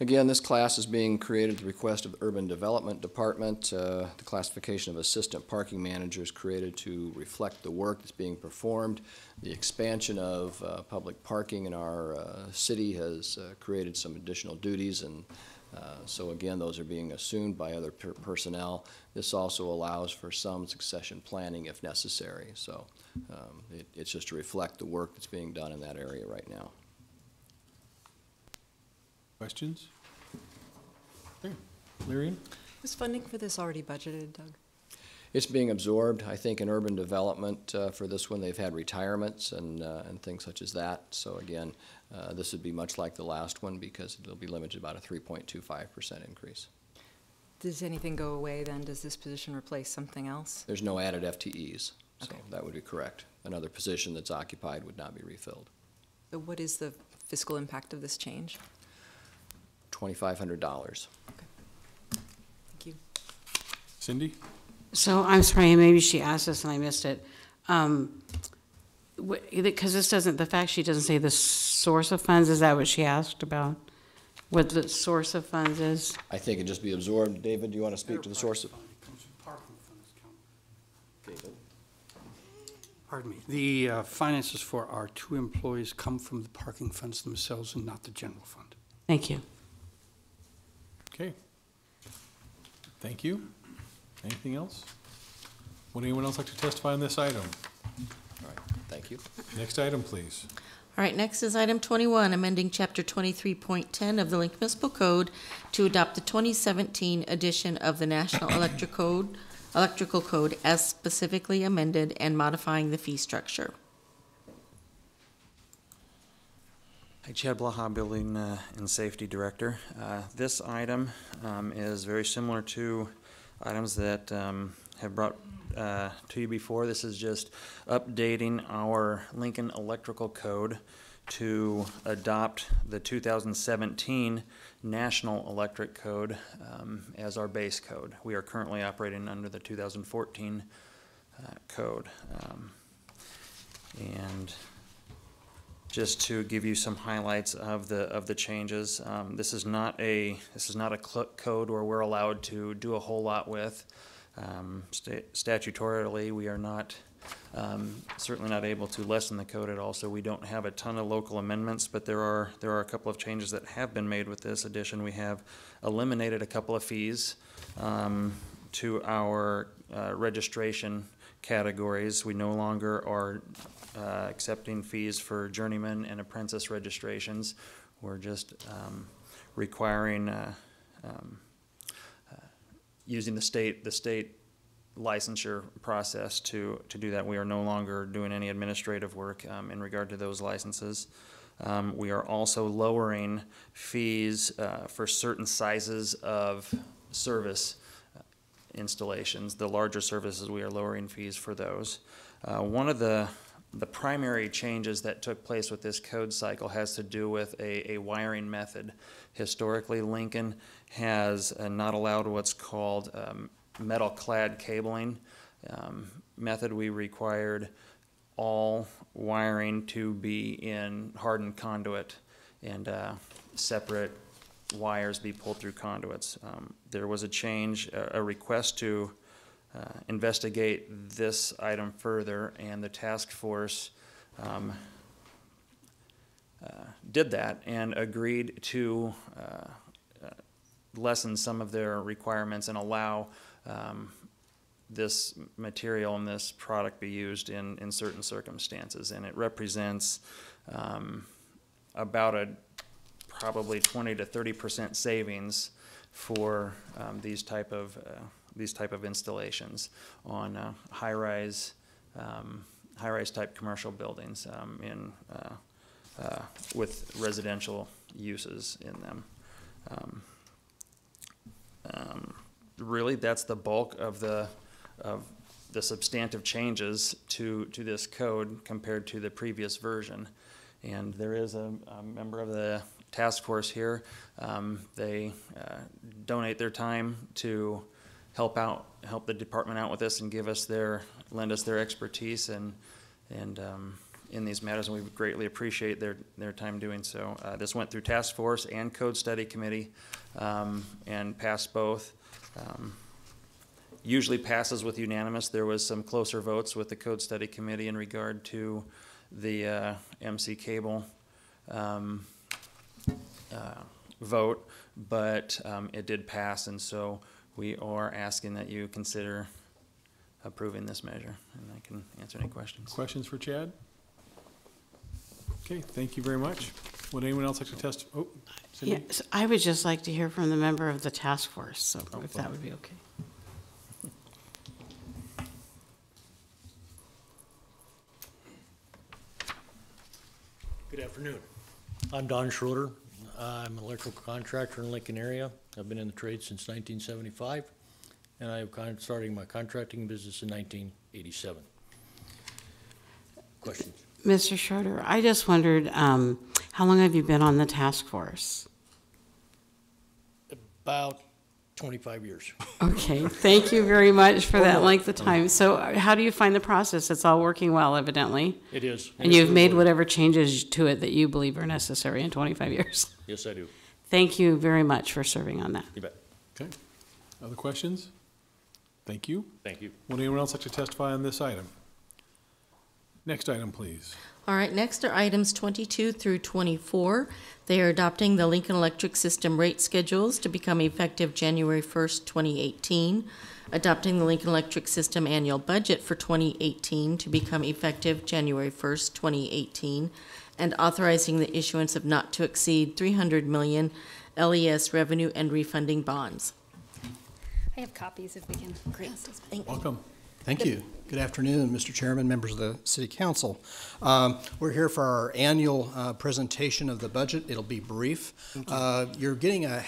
Again, this class is being created at the request of the Urban Development Department. The classification of Assistant Parking Manager is created to reflect the work that's being performed. The expansion of public parking in our city has created some additional duties, and so again, those are being assumed by other personnel. This also allows for some succession planning if necessary. So it's just to reflect the work that's being done in that area right now. Questions? Okay. Lyrian? Was funding for this already budgeted, Doug? It's being absorbed. I think in urban development for this one, they've had retirements and things such as that. So again, this would be much like the last one because it'll be limited to about a 3.25% increase. Does anything go away then? Does this position replace something else? There's no added FTEs, so Okay. that would be correct. Another position that's occupied would not be refilled. So what is the fiscal impact of this change? $2,500. Thank you. Cindy? So I'm sorry, maybe she asked this and I missed it. Because this doesn't, the fact she doesn't say the source of funds, is that what she asked about? What the source of funds is? I think it'd just be absorbed. David, do you want to speak to the source of? David? Pardon me. The finances for our 2 employees come from the parking funds themselves and not the general fund. Thank you. Okay. Thank you. Anything else? Would anyone else like to testify on this item? All right, thank you. Next item, please. All right, next is item 21, amending Chapter 23.10 of the Lincoln Municipal Code to adopt the 2017 edition of the National Electrical Code as specifically amended and modifying the fee structure. Hi, Chad Blaha, Building and Safety Director. This item is very similar to items that have brought to you before. This is just updating our Lincoln Electrical Code to adopt the 2017 National Electric Code as our base code. We are currently operating under the 2014 code. And just to give you some highlights of the changes, this is not a code where we're allowed to do a whole lot with. Statutorily, we are not certainly not able to lessen the code at all. So we don't have a ton of local amendments, but there are a couple of changes that have been made with this addition. We have eliminated a couple of fees to our registration categories. We no longer are accepting fees for journeyman and apprentice registrations. We're just requiring using the state licensure process to do that. We are no longer doing any administrative work in regard to those licenses. We are also lowering fees for certain sizes of service installations. The larger services, we are lowering fees for those. One of the primary changes that took place with this code cycle has to do with a wiring method. Historically, Lincoln has not allowed what's called metal clad cabling method. We required all wiring to be in hardened conduit and separate wires be pulled through conduits. There was a change, a request to investigate this item further, and the task force did that and agreed to lessen some of their requirements and allow this material and this product be used in certain circumstances. And it represents about a probably 20 to 30% savings for these type of installations on high-rise type commercial buildings with residential uses in them. Really, that's the bulk of the substantive changes to this code compared to the previous version. And there is a member of the task force here. They donate their time to help the department out with this and lend us their expertise and in these matters, and we greatly appreciate their time doing so. This went through task force and code study committee and passed both. Usually passes with unanimous. There was some closer votes with the code study committee in regard to the MC cable vote, but it did pass, and so we are asking that you consider approving this measure, and I can answer any questions. Questions for Chad? Okay, thank you very much. Would anyone else like to testify? Oh, Cindy? Yes, I would just like to hear from the member of the task force, so if that would be okay. Good afternoon. I'm Don Schroeder. I'm an electrical contractor in the Lincoln area. I've been in the trade since 1975, and I started my contracting business in 1987. Questions? Mr. Schroeder, I just wondered, how long have you been on the task force? About 25 years. Okay, thank you very much for that length of time. So how do you find the process? It's all working well, evidently. It is. And you've made whatever changes to it that you believe are necessary in 25 years. Yes, I do. Thank you very much for serving on that. You bet. Okay. Other questions? Thank you. Thank you. Would anyone else like to testify on this item? Next item, please. All right, next are items 22 through 24. They are adopting the Lincoln Electric System rate schedules to become effective January 1st, 2018, adopting the Lincoln Electric System annual budget for 2018 to become effective January 1st, 2018, and authorizing the issuance of not to exceed $300 million LES revenue and refunding bonds. I have copies if we can. Great. Welcome. Thank you. Good afternoon, Mr. Chairman, members of the City Council. We're here for our annual presentation of the budget. It'll be brief. You're getting a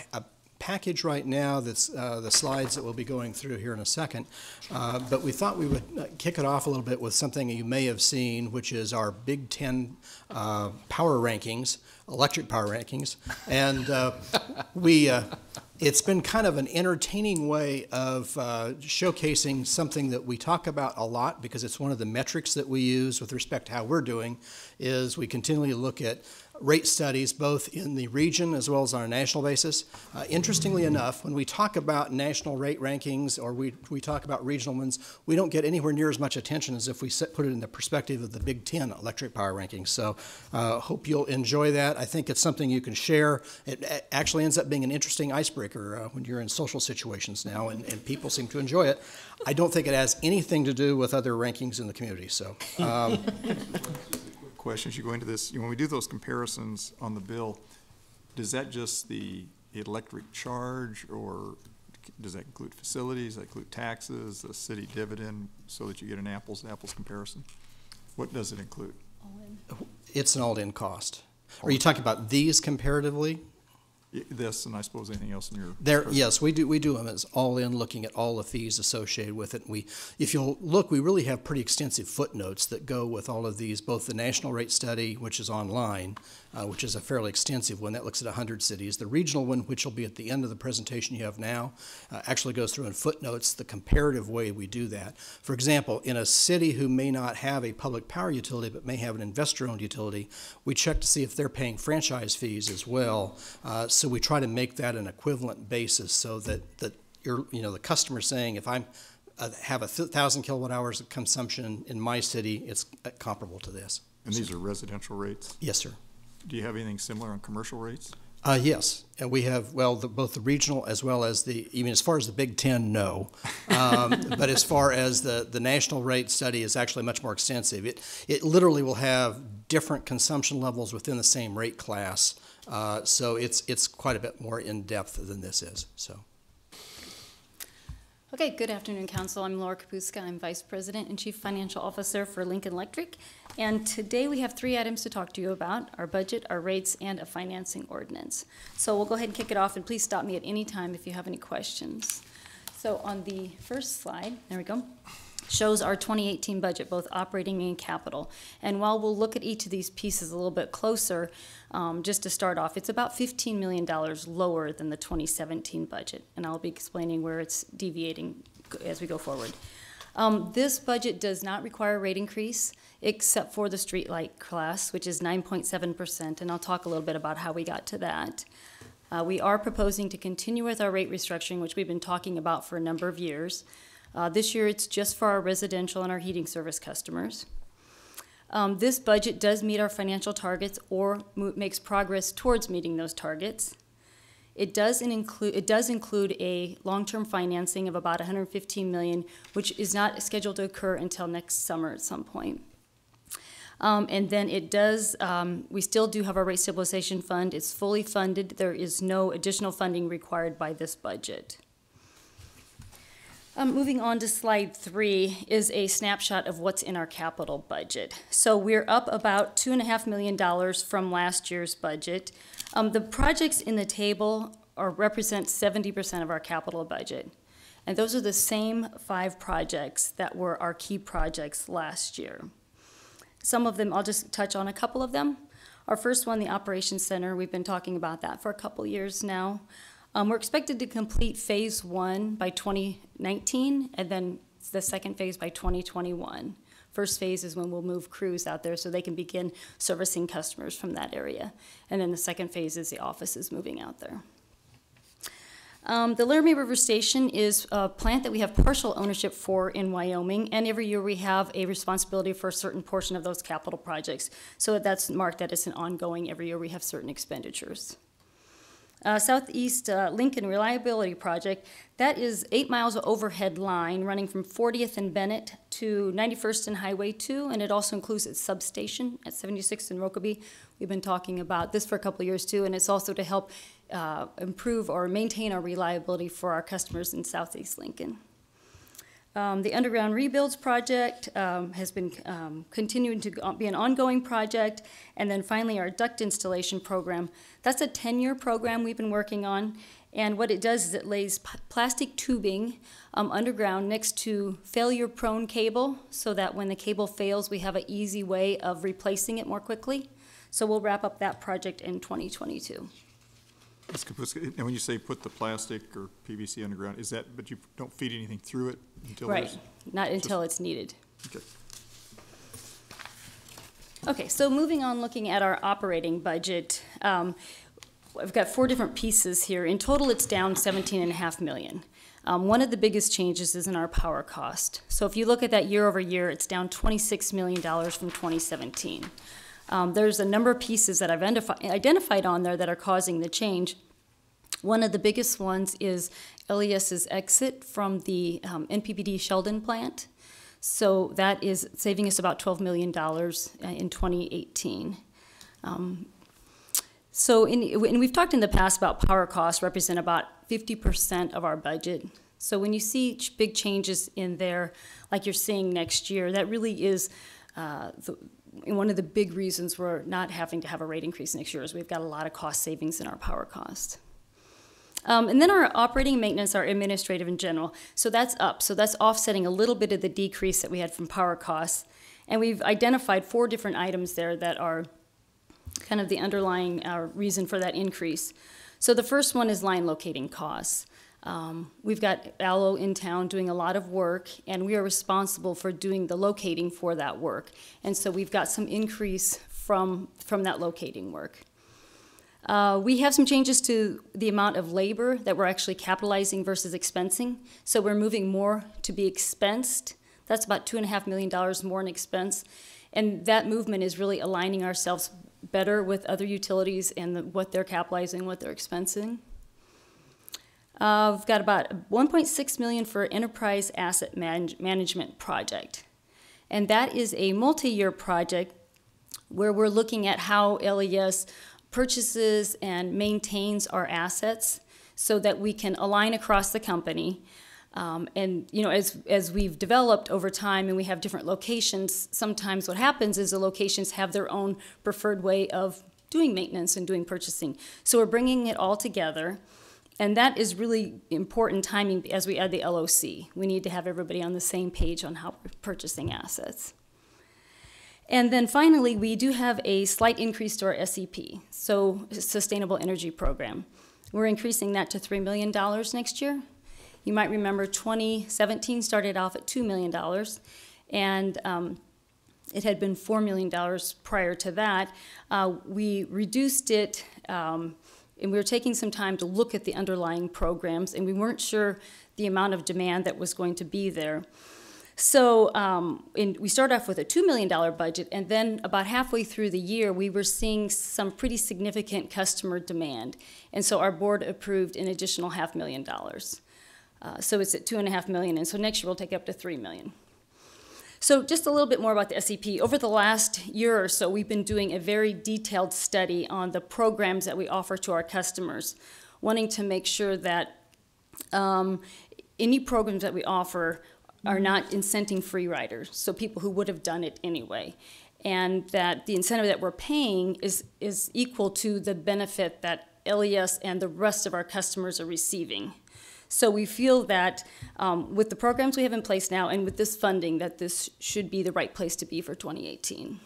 package right now that's the slides that we'll be going through here in a second. But we thought we would kick it off a little bit with something you may have seen, which is our Big Ten power rankings, electric power rankings. And It's been kind of an entertaining way of showcasing something that we talk about a lot because it's one of the metrics that we use with respect to how we're doing, is we continually look at rate studies both in the region as well as on a national basis. Interestingly enough, when we talk about national rate rankings or we talk about regional ones, we don't get anywhere near as much attention as if we put it in the perspective of the Big Ten electric power rankings. So hope you'll enjoy that. I think it's something you can share. It actually ends up being an interesting icebreaker when you're in social situations now, and people seem to enjoy it. I don't think it has anything to do with other rankings in the community. So. Questions you go into this, when we do those comparisons on the bill, does that just the electric charge, or does that include facilities, that include taxes, the city dividend, so that you get an apples to apples comparison? What does it include? It's an all-in cost. Are you talking about these comparatively? This, and I suppose anything else in your... Yes, we do them as all in, looking at all the fees associated with it. If you'll look, we really have pretty extensive footnotes that go with all of these, both the national rate study, which is online, which is a fairly extensive one that looks at 100 cities. The regional one, which will be at the end of the presentation you have now, actually goes through in footnotes the comparative way we do that. For example, in a city who may not have a public power utility but may have an investor-owned utility, we check to see if they're paying franchise fees as well. So we try to make that an equivalent basis so that the customer saying, if I'm have 1,000 kilowatt hours of consumption in my city, it's comparable to this. And these are residential rates? Yes, sir. Do you have anything similar on commercial rates? Yes, and we have, both the regional as well as even as far as the Big Ten, no. But as far as the national rate study is actually much more extensive. It literally will have different consumption levels within the same rate class. So it's quite a bit more in-depth than this is, so. Okay, good afternoon, Council. I'm Laura Kapuska. I'm Vice President and Chief Financial Officer for Lincoln Electric. And today we have 3 items to talk to you about: our budget, our rates, and a financing ordinance. So we'll go ahead and kick it off, and please stop me at any time if you have any questions. So on the first slide, there we go, shows our 2018 budget, both operating and capital. And while we'll look at each of these pieces a little bit closer, just to start off, it's about $15 million lower than the 2017 budget. And I'll be explaining where it's deviating as we go forward. This budget does not require a rate increase, except for the streetlight class, which is 9.7%. And I'll talk a little bit about how we got to that. We are proposing to continue with our rate restructuring, which we've been talking about for a number of years. This year, it's just for our residential and our heating service customers. This budget does meet our financial targets or makes progress towards meeting those targets. It does include a long-term financing of about $115 million, which is not scheduled to occur until next summer at some point. And then it does, we still do have our rate stabilization fund. It's fully funded. There is no additional funding required by this budget. Moving on to slide 3 is a snapshot of what's in our capital budget. So we're up about $2.5 million from last year's budget. The projects in the table represent 70% of our capital budget. And those are the same 5 projects that were our key projects last year. Some of them, I'll just touch on a couple of them. Our first one, the Operations Center, we've been talking about that for a couple years now. We're expected to complete phase 1 by 2019, and then the second phase by 2021. First phase is when we'll move crews out there so they can begin servicing customers from that area. And then the second phase is the offices moving out there. The Laramie River Station is a plant that we have partial ownership for in Wyoming, and every year we have a responsibility for a certain portion of those capital projects. So that's marked that it's an ongoing, every year we have certain expenditures. Southeast Lincoln Reliability Project, that is 8 miles of overhead line running from 40th and Bennett to 91st and Highway 2, and it also includes its substation at 76th and Rokeby. We've been talking about this for a couple of years too, and it's also to help improve or maintain our reliability for our customers in Southeast Lincoln. The Underground Rebuilds Project has been continuing to be an ongoing project. And then finally, our duct installation program. That's a 10-year program we've been working on. And what it does is it lays plastic tubing underground next to failure-prone cable so that when the cable fails, we have an easy way of replacing it more quickly. So we'll wrap up that project in 2022. And when you say put the plastic or PVC underground, is that, but you don't feed anything through it until Right, there's? not until it's needed. Okay. Okay, so moving on, looking at our operating budget, I've got 4 different pieces here. In total, it's down 17.5 million. One of the biggest changes is in our power cost. So if you look at that year over year, it's down $26 million from 2017. There's a number of pieces that I've identified on there that are causing the change. One of the biggest ones is LES's exit from the NPPD Sheldon plant. So that is saving us about $12 million in 2018. And we've talked in the past about power costs represent about 50% of our budget. So when you see big changes in there, like you're seeing next year, that really is one of the big reasons we're not having to have a rate increase next year is we've got a lot of cost savings in our power cost. And then our operating and maintenance, our administrative and general, so that's up. So that's offsetting a little bit of the decrease that we had from power costs. And we've identified 4 different items there that are kind of the underlying reason for that increase. So the first one is line locating costs. We've got Allo in town doing a lot of work, and we are responsible for doing the locating for that work. And so we've got some increase from that locating work. We have some changes to the amount of labor that we're actually capitalizing versus expensing. So we're moving more to be expensed. That's about $2.5 million more in expense. And that movement is really aligning ourselves better with other utilities and what they're capitalizing, what they're expensing. We've got about $1.6 million for enterprise asset management project. And that is a multi-year project where we're looking at how LES purchases and maintains our assets so that we can align across the company. And you know, as we've developed over time and we have different locations, sometimes what happens is the locations have their own preferred way of doing maintenance and doing purchasing. So we're bringing it all together, and that is really important timing as we add the LOC. We need to have everybody on the same page on how we're purchasing assets. And then finally, we do have a slight increase to our SEP, so Sustainable Energy Program. We're increasing that to $3 million next year. You might remember 2017 started off at $2 million, and it had been $4 million prior to that. We reduced it, and we were taking some time to look at the underlying programs, and we weren't sure the amount of demand that was going to be there. So we started off with a $2 million budget, and then about halfway through the year, we were seeing some pretty significant customer demand. And so our board approved an additional $500,000. So it's at $2.5 million, and so next year we'll take it up to $3 million. So just a little bit more about the SEP. Over the last year or so, we've been doing a very detailed study on the programs that we offer to our customers, wanting to make sure that any programs that we offer are not incenting free riders, so people who would have done it anyway, and that the incentive that we're paying is equal to the benefit that LES and the rest of our customers are receiving. So we feel that with the programs we have in place now and with this funding, that this should be the right place to be for 2018.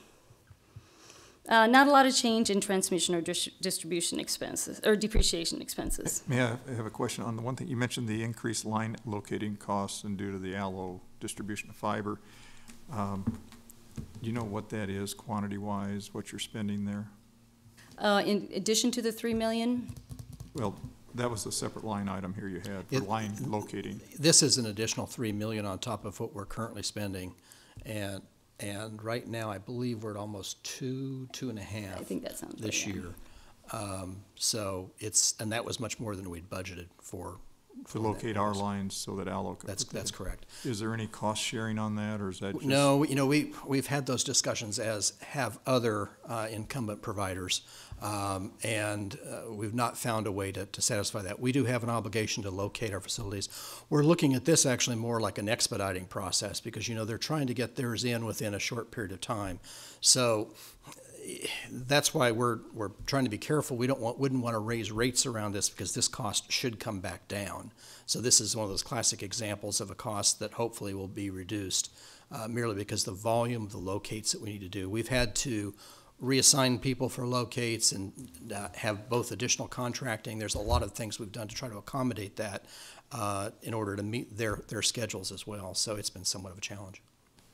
Not a lot of change in transmission or distribution expenses, or depreciation expenses. May I have a question on the one thing? You mentioned the increased line locating costs and due to the Allo distribution of fiber. Do you know what that is quantity-wise, what you're spending there? In addition to the $3 million? Well, that was a separate line item here you had for line locating. This is an additional $3 million on top of what we're currently spending, and right now I believe we're at almost two and a half. I think that sounds this right, year. So and that was much more than we'd budgeted for. To locate our lines so that Allo could. That's correct. Is there any cost sharing on that, or is that just? No, you know, we've had those discussions, as have other incumbent providers, and we've not found a way to satisfy that. We do have an obligation to locate our facilities. We're looking at this actually more like an expediting process, because, you know, they're trying to get theirs in within a short period of time. So that's why we're trying to be careful. We wouldn't want to raise rates around this, because this cost should come back down. So this is one of those classic examples of a cost that hopefully will be reduced merely because the volume of the locates that we need to do. We've had to reassign people for locates and have both additional contracting. There's a lot of things we've done to try to accommodate that in order to meet their schedules as well. So it's been somewhat of a challenge.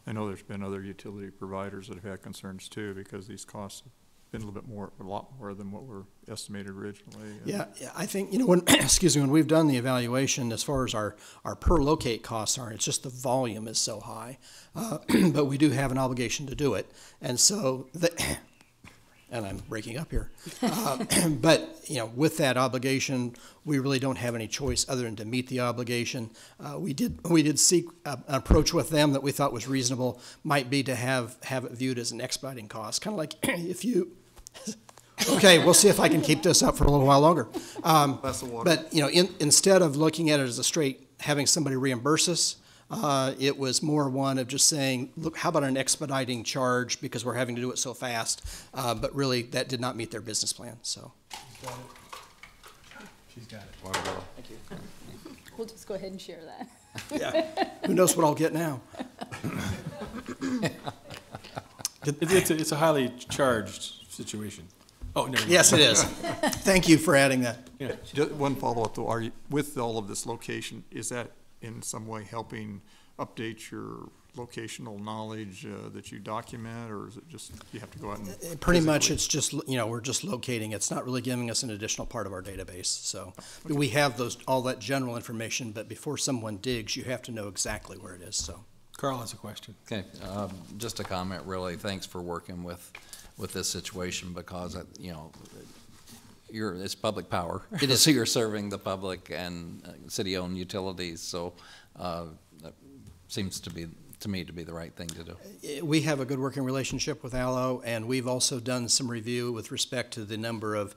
I know there's been other utility providers that have had concerns too, because these costs have been a lot more than what were estimated originally. Yeah, I think, when, excuse me, when we've done the evaluation as far as our per locate costs are, it's just the volume is so high. But we do have an obligation to do it. And so, and I'm breaking up here. But, with that obligation, we really don't have any choice other than to meet the obligation. We did seek an approach with them that we thought was reasonable, might be to have it viewed as an expediting cost. Kind of like if you, okay, we'll see if I can keep this up for a little while longer. But, instead of looking at it as a straight having somebody reimburse us, it was more one of just saying, look, how about an expediting charge because we're having to do it so fast? But really, that did not meet their business plan, so. She's got it. Thank you. We'll just go ahead and share that. Yeah. Who knows what I'll get now? It's a highly charged situation. Oh, no. Yes, it is. Thank you for adding that. Yeah. Just one follow-up though, with all of this location, is that in some way helping update your locational knowledge that you document, or is it just you have to go out and pretty much it's just we're just locating. It's not really giving us an additional part of our database. So we have all that general information, but before someone digs, you have to know exactly where it is. So Carl has a question. Okay, just a comment really. Thanks for working with this situation because it's public power. It is. So you're serving the public and city-owned utilities. So that seems to me to be the right thing to do. We have a good working relationship with ALLO, and we've also done some review with respect to the number of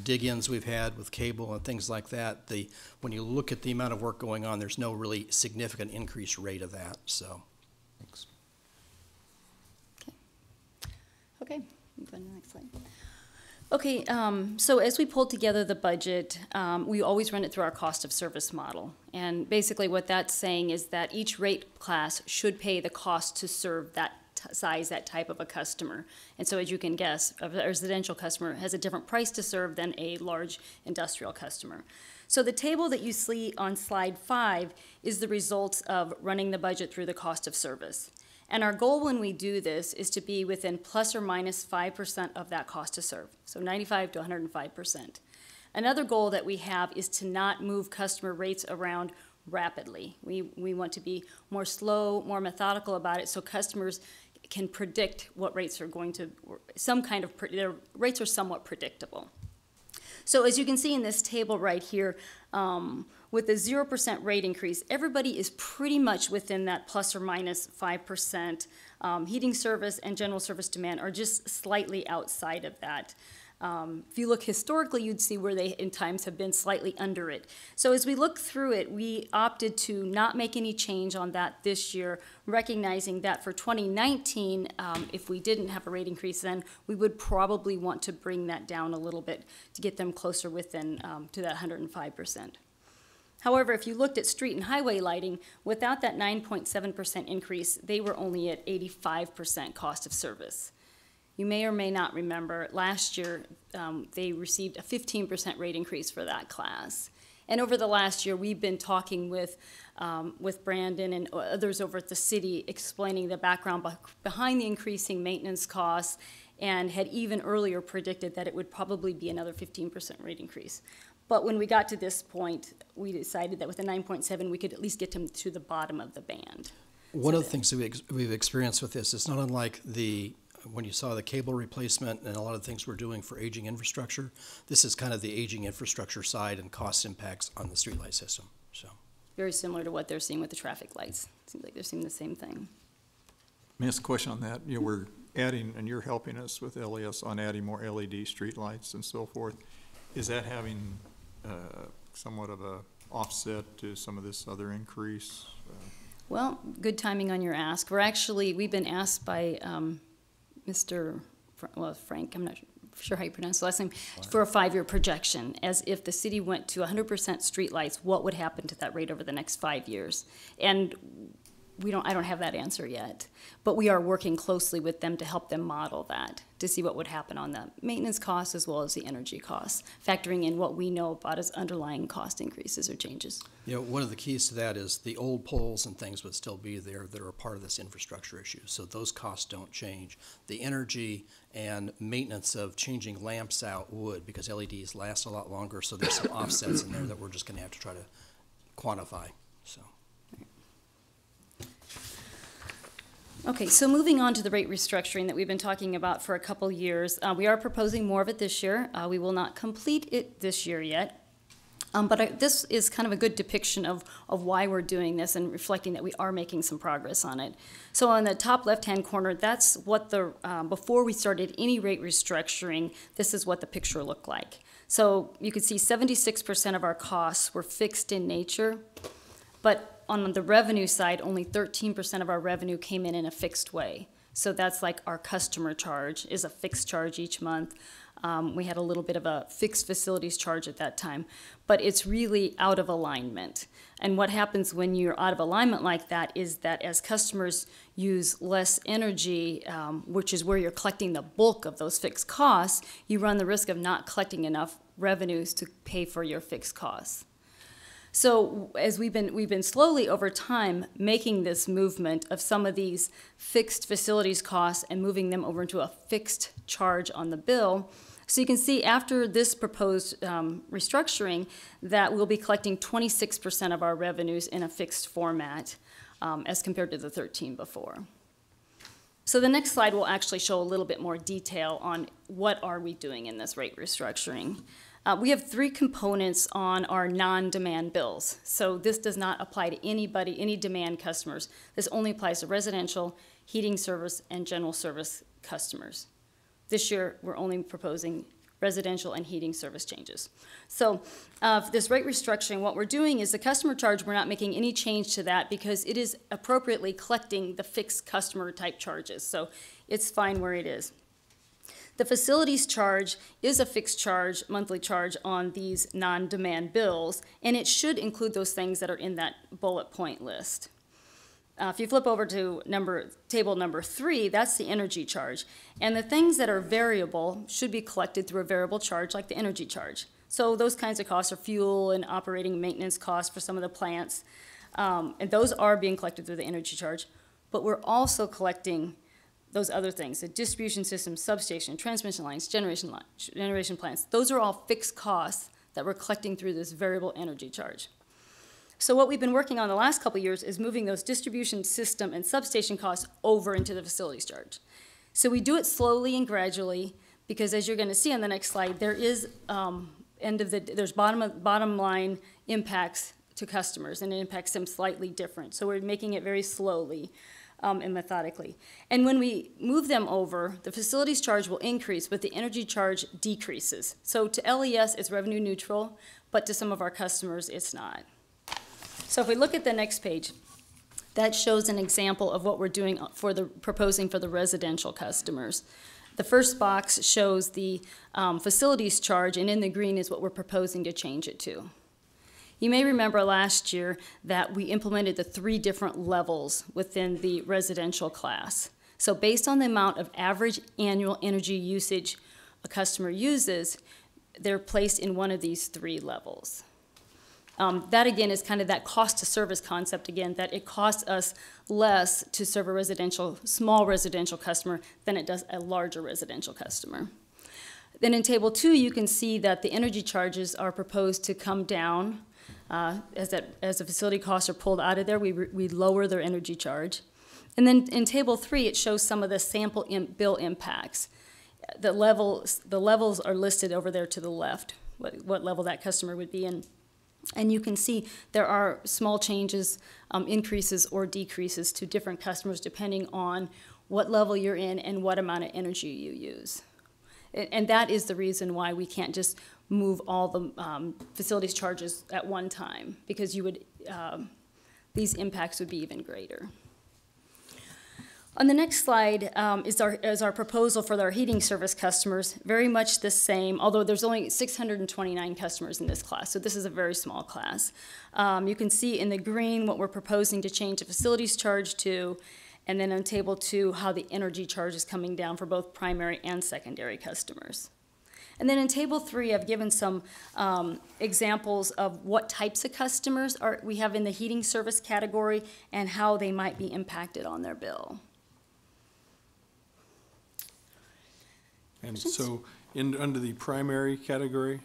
dig-ins we've had with cable and things like that. When you look at the amount of work going on, there's no really significant increased rate of that. So, thanks. Okay, move on to the next slide. Okay, so as we pulled together the budget, we always run it through our cost of service model. And basically what that's saying is that each rate class should pay the cost to serve that size, that type of a customer. And so as you can guess, a residential customer has a different price to serve than a large industrial customer. So the table that you see on slide 5 is the results of running the budget through the cost of service. And our goal when we do this is to be within plus or minus 5% of that cost to serve, so 95 to 105%. Another goal that we have is to not move customer rates around rapidly. We want to be more slow, more methodical about it so customers can predict what rates are going to, their rates are somewhat predictable. So as you can see in this table right here, with the 0% rate increase, everybody is pretty much within that plus or minus 5%. Heating service and general service demand are just slightly outside of that. If you look historically, you'd see where they in times have been slightly under it. So as we look through it, we opted to not make any change on that this year, recognizing that for 2019, if we didn't have a rate increase then, we would probably want to bring that down a little bit to get them closer within to that 105%. However, if you looked at street and highway lighting, without that 9.7% increase, they were only at 85% cost of service. You may or may not remember, last year they received a 15% rate increase for that class. And over the last year, we've been talking with Brandon and others over at the city, explaining the background behind the increasing maintenance costs, and had even earlier predicted that it would probably be another 15% rate increase. But when we got to this point, we decided that with a 9.7, we could at least get them to the bottom of the band. One of the things that we've experienced with this is not unlike when you saw the cable replacement and a lot of things we're doing for aging infrastructure. This is kind of the aging infrastructure side and cost impacts on the streetlight system. So very similar to what they're seeing with the traffic lights. It seems like they're seeing the same thing. Let me ask a question on that. We're adding, and you're helping us with LES on adding more LED streetlights and so forth. Is that having somewhat of a offset to some of this other increase? Well, good timing on your ask. We've been asked by Frank, I'm not sure how you pronounce the last name, for a 5-year projection, as if the city went to 100% streetlights, what would happen to that rate over the next 5 years? And I don't have that answer yet. But we are working closely with them to help them model that, to see what would happen on the maintenance costs as well as the energy costs, factoring in what we know about as underlying cost increases or changes. You know, one of the keys to that is the old poles and things would still be there that are a part of this infrastructure issue. So those costs don't change. The energy and maintenance of changing lamps out would, because LEDs last a lot longer, so there's some offsets in there that we're just going to have to try to quantify. So. Okay, so moving on to the rate restructuring that we've been talking about for a couple years. We are proposing more of it this year. We will not complete it this year yet. But this is kind of a good depiction of why we're doing this and reflecting that we are making some progress on it. So on the top left-hand corner, that's what before we started any rate restructuring, this is what the picture looked like. So you can see 76% of our costs were fixed in nature, but on the revenue side, only 13% of our revenue came in a fixed way. So that's like our customer charge is a fixed charge each month. We had a little bit of a fixed facilities charge at that time, but it's really out of alignment. And what happens when you're out of alignment like that is that as customers use less energy, which is where you're collecting the bulk of those fixed costs, you run the risk of not collecting enough revenues to pay for your fixed costs. So as we've been slowly over time making this movement of some of these fixed facilities costs and moving them over into a fixed charge on the bill. So you can see after this proposed restructuring that we'll be collecting 26% of our revenues in a fixed format as compared to the 13 before. So the next slide will actually show a little bit more detail on what are we doing in this rate restructuring. We have 3 components on our non-demand bills. So this does not apply to anybody, any demand customers. This only applies to residential, heating service, and general service customers. This year, we're only proposing residential and heating service changes. So this rate restructuring, what we're doing is the customer charge, we're not making any change to that because it is appropriately collecting the fixed customer type charges. So it's fine where it is. The facilities charge is a fixed charge, monthly charge on these non-demand bills, and it should include those things that are in that bullet point list. If you flip over to table number 3, that's the energy charge. And the things that are variable should be collected through a variable charge like the energy charge. So those kinds of costs are fuel and operating maintenance costs for some of the plants. And those are being collected through the energy charge. But we're also collecting those other things, the distribution system, substation, transmission lines, generation plants. Those are all fixed costs that we're collecting through this variable energy charge. So what we've been working on the last couple of years is moving those distribution system and substation costs over into the facilities charge. So we do it slowly and gradually because as you're going to see on the next slide, there is there's bottom line impacts to customers and it impacts them slightly different. So we're making it very slowly and methodically. And when we move them over, the facilities charge will increase, but the energy charge decreases. So to LES, it's revenue neutral, but to some of our customers, it's not. So if we look at the next page, that shows an example of what we're doing proposing for the residential customers. The first box shows the facilities charge, and in the green is what we're proposing to change it to. You may remember last year that we implemented the 3 different levels within the residential class. So based on the amount of average annual energy usage a customer uses, they're placed in one of these 3 levels. That again is kind of that cost to service concept again, that it costs us less to serve a small residential customer than it does a larger residential customer. Then in table 2, you can see that the energy charges are proposed to come down. As the facility costs are pulled out of there, we lower their energy charge. And then in table 3, it shows some of the sample bill impacts. The levels are listed over there to the left, what level that customer would be in. And you can see there are small changes, increases or decreases to different customers depending on what level you're in and what amount of energy you use. And that is the reason why we can't just move all the facilities charges at one time, because these impacts would be even greater. On the next slide is our proposal for our heating service customers, very much the same, although there's only 629 customers in this class, so this is a very small class. You can see in the green what we're proposing to change the facilities charge to, and then on table 2, how the energy charge is coming down for both primary and secondary customers. And then in table 3, I've given some examples of what types of customers we have in the heating service category and how they might be impacted on their bill. And so, under the primary category,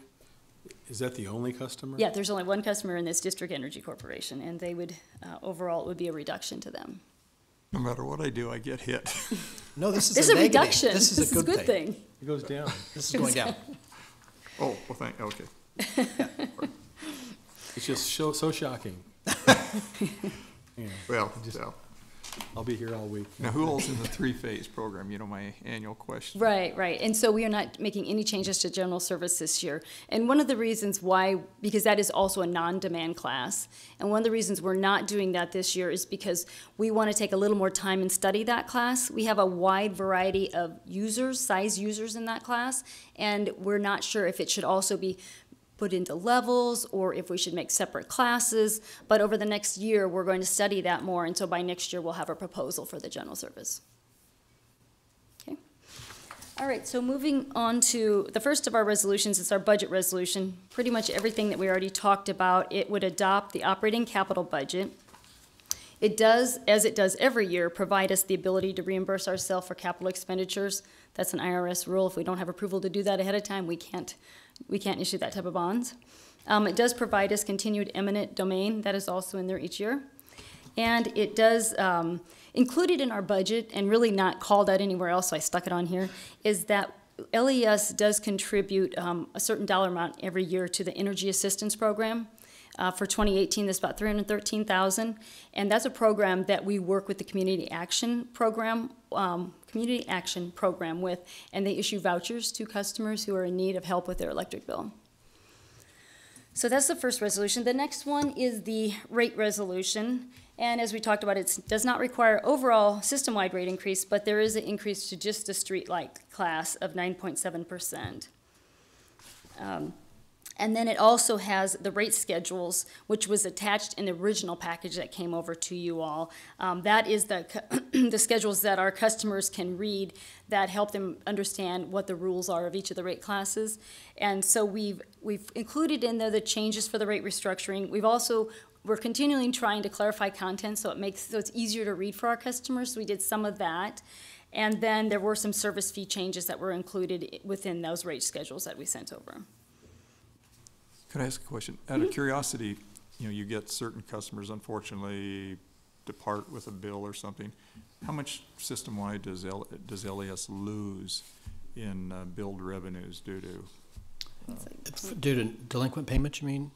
is that the only customer? Yeah, there's only one customer in this District Energy Corporation, and they would, overall, it would be a reduction to them. No matter what I do, I get hit. No, this is It's a a negative. reduction. This is a good thing. It goes down. This is going down. Oh, well, okay. It's just so shocking. Yeah. Well, I'll be here all week. Now, who else in the three-phase program? You know, my annual question. Right, right. And so we are not making any changes to general service this year. And one of the reasons why, because that is also a non-demand class, and one of the reasons we're not doing that this year is because we want to take a little more time and study that class. We have a wide variety of users, size users in that class, and we're not sure if it should also be put into levels or if we should make separate classes. But over the next year, we're going to study that more, and so by next year, we'll have a proposal for the general service. Okay. All right, so moving on to the first of our resolutions is our budget resolution. Pretty much everything that we already talked about. It would adopt the operating capital budget. It does, as it does every year, provide us the ability to reimburse ourselves for capital expenditures. That's an IRS rule. If we don't have approval to do that ahead of time, we can't issue that type of bonds. It does provide us continued eminent domain. That is also in there each year. And it does, included in our budget, and really not called out anywhere else, so I stuck it on here, is that LES does contribute a certain dollar amount every year to the Energy Assistance Program. For 2018, that's about $313,000, and that's a program that we work with the Community Action Program with, and they issue vouchers to customers who are in need of help with their electric bill. So that's the first resolution. The next one is the rate resolution, and as we talked about, it does not require overall system-wide rate increase, but there is an increase to just the streetlight class of 9.7%. And then it also has the rate schedules, which was attached in the original package that came over to you all. That is the schedules that our customers can read that help them understand what the rules are of each of the rate classes. And so we've included in there the changes for the rate restructuring. We're continually trying to clarify content so it's easier to read for our customers. So we did some of that. And then there were some service fee changes that were included within those rate schedules that we sent over. Could I ask a question? Out of curiosity, you get certain customers, unfortunately, depart with a bill or something. How much system-wide does LES lose in billed revenues due to? Due to delinquent payments, you mean?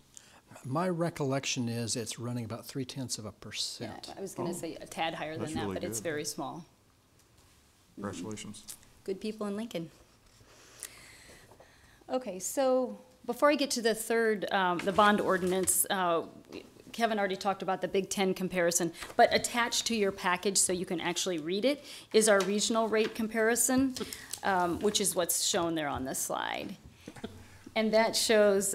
My recollection is it's running about 0.3%. Yeah, I was going to say a tad higher than that, really but it's good. very small. Congratulations. Good people in Lincoln. Okay, so before I get to the third, the bond ordinance, Kevin already talked about the Big Ten comparison, but attached to your package so you can actually read it is our regional rate comparison, which is what's shown there on this slide. And that shows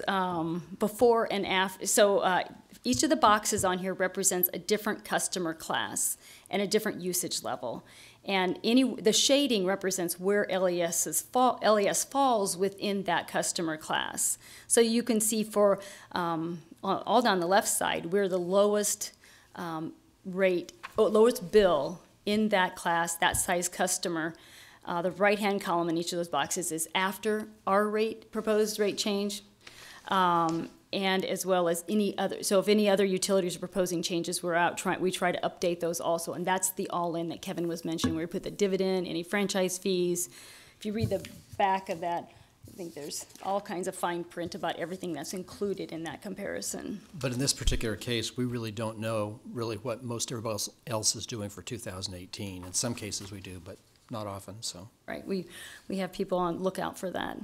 before and after. So each of the boxes on here represents a different customer class and a different usage level. And the shading represents where LES falls within that customer class. So you can see for all down the left side, we're the lowest lowest bill in that class, that size customer. The right-hand column in each of those boxes is after our proposed rate change, and as well as any other. So if any other utilities are proposing changes, we try to update those also, and that's the all-in that Kevin was mentioning, where we put the dividend, any franchise fees. If you read the back of that, I think there's all kinds of fine print about everything that's included in that comparison. But in this particular case, we really don't know really what most everybody else is doing for 2018. In some cases we do, but not often, so. Right, we have people on lookout for that.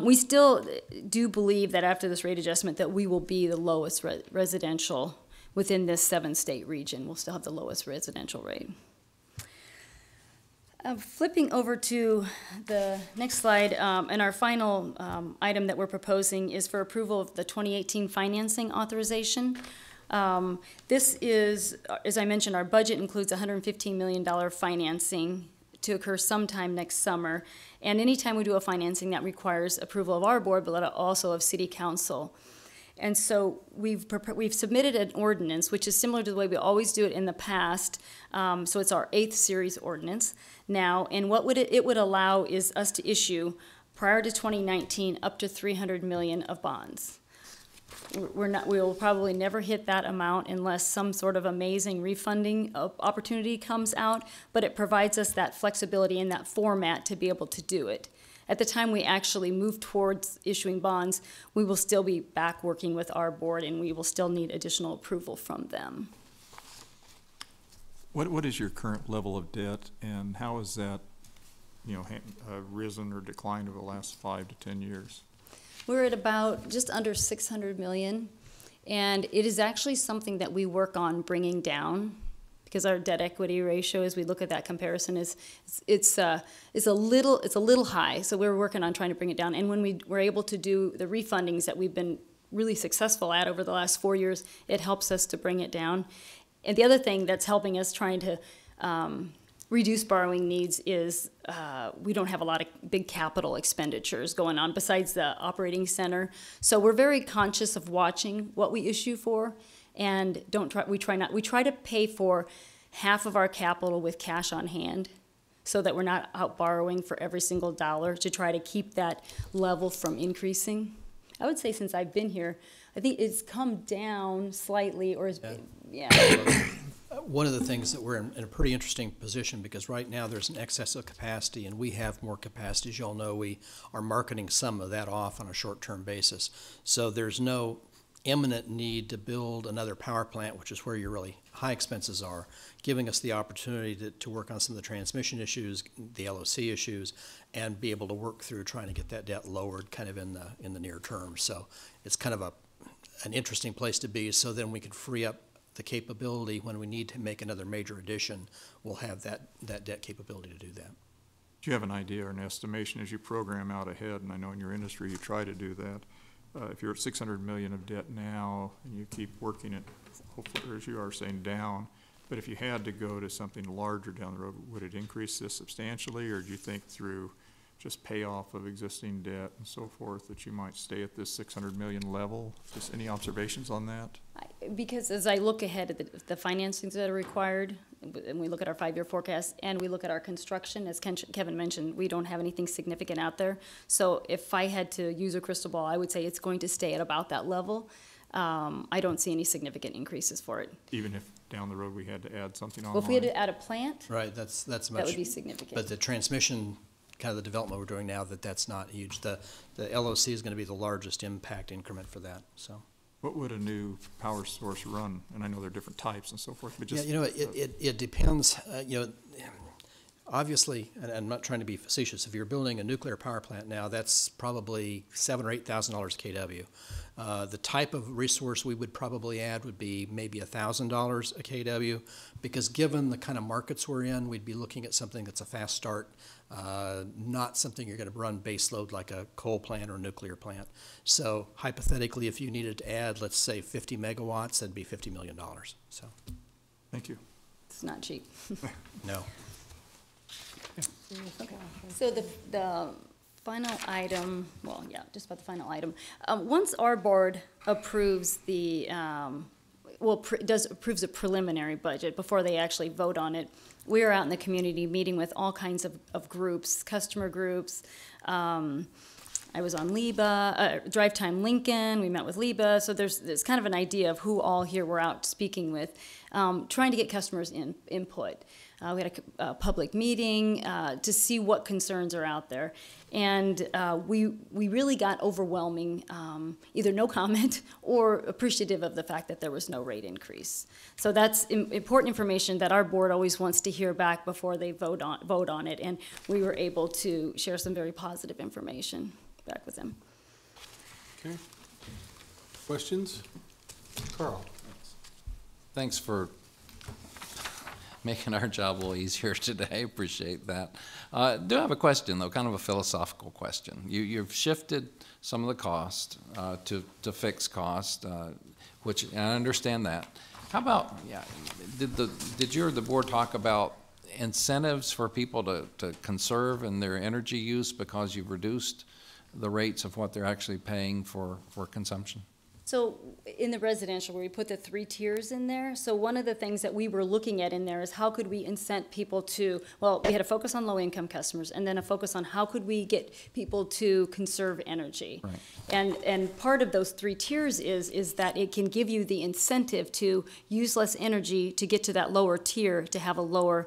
We still do believe that after this rate adjustment that we will be the lowest residential within this 7-state region. We'll still have the lowest residential rate. Flipping over to the next slide, and our final item that we're proposing is for approval of the 2018 financing authorization. This is, as I mentioned, our budget includes $115 million financing to occur sometime next summer. And anytime we do a financing, that requires approval of our board, but also of City Council. And so we've submitted an ordinance, which is similar to the way we always do it in the past. So it's our 8th series ordinance now. And what it would allow is us to issue, prior to 2019, up to $300 million of bonds. We will probably never hit that amount unless some sort of amazing refunding opportunity comes out, but it provides us that flexibility in that format to be able to do it. At the time we actually move towards issuing bonds, we will still be back working with our board, and we will still need additional approval from them. What is your current level of debt, and how has that, risen or declined over the last 5 to 10 years? We're at about just under 600 million, and it is actually something that we work on bringing down, because our debt equity ratio, as we look at that comparison, it's a little high. So we're working on trying to bring it down. And when we were able to do the refundings that we've been really successful at over the last 4 years, it helps us to bring it down. And the other thing that's helping us trying to reduce borrowing needs is we don't have a lot of big capital expenditures going on besides the operating center. So we're very conscious of watching what we issue for, and we try to pay for half of our capital with cash on hand, so that we're not out borrowing for every single dollar, to try to keep that level from increasing. I would say since I've been here, I think it's come down slightly, or One of the things that we're in a pretty interesting position, because right now there's an excess of capacity, and we have more capacity. As you all know, we are marketing some of that off on a short-term basis. So there's no imminent need to build another power plant, which is where your really high expenses are, giving us the opportunity to work on some of the transmission issues, the LOC issues, and be able to work through trying to get that debt lowered kind of in the near term. So it's kind of an interesting place to be, so then we can free up the capability when we need to make another major addition. We'll have that debt capability to do that. Do you have an idea or an estimation as you program out ahead, and I know in your industry you try to do that, if you're at 600 million of debt now and you keep working it, hopefully, as you are saying, down, but if you had to go to something larger down the road, would it increase this substantially, or do you think through just payoff of existing debt and so forth that you might stay at this 600 million level? Just any observations on that? Because as I look ahead at the financings that are required, and we look at our 5-year forecast, and we look at our construction, as Kevin mentioned, we don't have anything significant out there. So if I had to use a crystal ball, I would say it's going to stay at about that level. I don't see any significant increases for it. Even if down the road we had to add something on? Well, if we had to add a plant, right, that's much, that would be significant. But the transmission, kind of the development we're doing now, that's not huge. The LOC is going to be the largest impact increment for that. So, what would a new power source run? And I know there are different types and so forth, but just it depends. Obviously, and I'm not trying to be facetious, if you're building a nuclear power plant now, that's probably $7,000 or $8,000 kW. The type of resource we would probably add would be maybe $1,000 a kW, because given the kind of markets we're in, we'd be looking at something that's a fast start, not something you're going to run base load like a coal plant or a nuclear plant. So hypothetically, if you needed to add, let's say 50 megawatts, that'd be $50 million. So, thank you. It's not cheap. No. So the final item, well, yeah, just about the final item. Once our board approves the, approves a preliminary budget before they actually vote on it, we are out in the community meeting with all kinds of groups, customer groups. I was on LIBA, Drive Time Lincoln, we met with LIBA, so there's kind of an idea of who all here we're out speaking with, trying to get customers' input. We had a public meeting to see what concerns are out there. And we really got overwhelming, either no comment or appreciative of the fact that there was no rate increase. So that's important information that our board always wants to hear back before they vote on it. And we were able to share some very positive information back with them. Okay. Questions? Carl. Thanks for making our job a little easier today. I appreciate that. Do have a question, though, kind of a philosophical question. You've shifted some of the cost to fixed cost, which and I understand that. How about, did you or the board talk about incentives for people to conserve in their energy use because you've reduced the rates of what they're actually paying for consumption? So in the residential, where we put the 3 tiers in there, so one of the things that we were looking at in there is how could we incent people to, well, we had a focus on low-income customers, and then a focus on how could we get people to conserve energy. Right. And part of those 3 tiers is that it can give you the incentive to use less energy to get to that lower tier to have a lower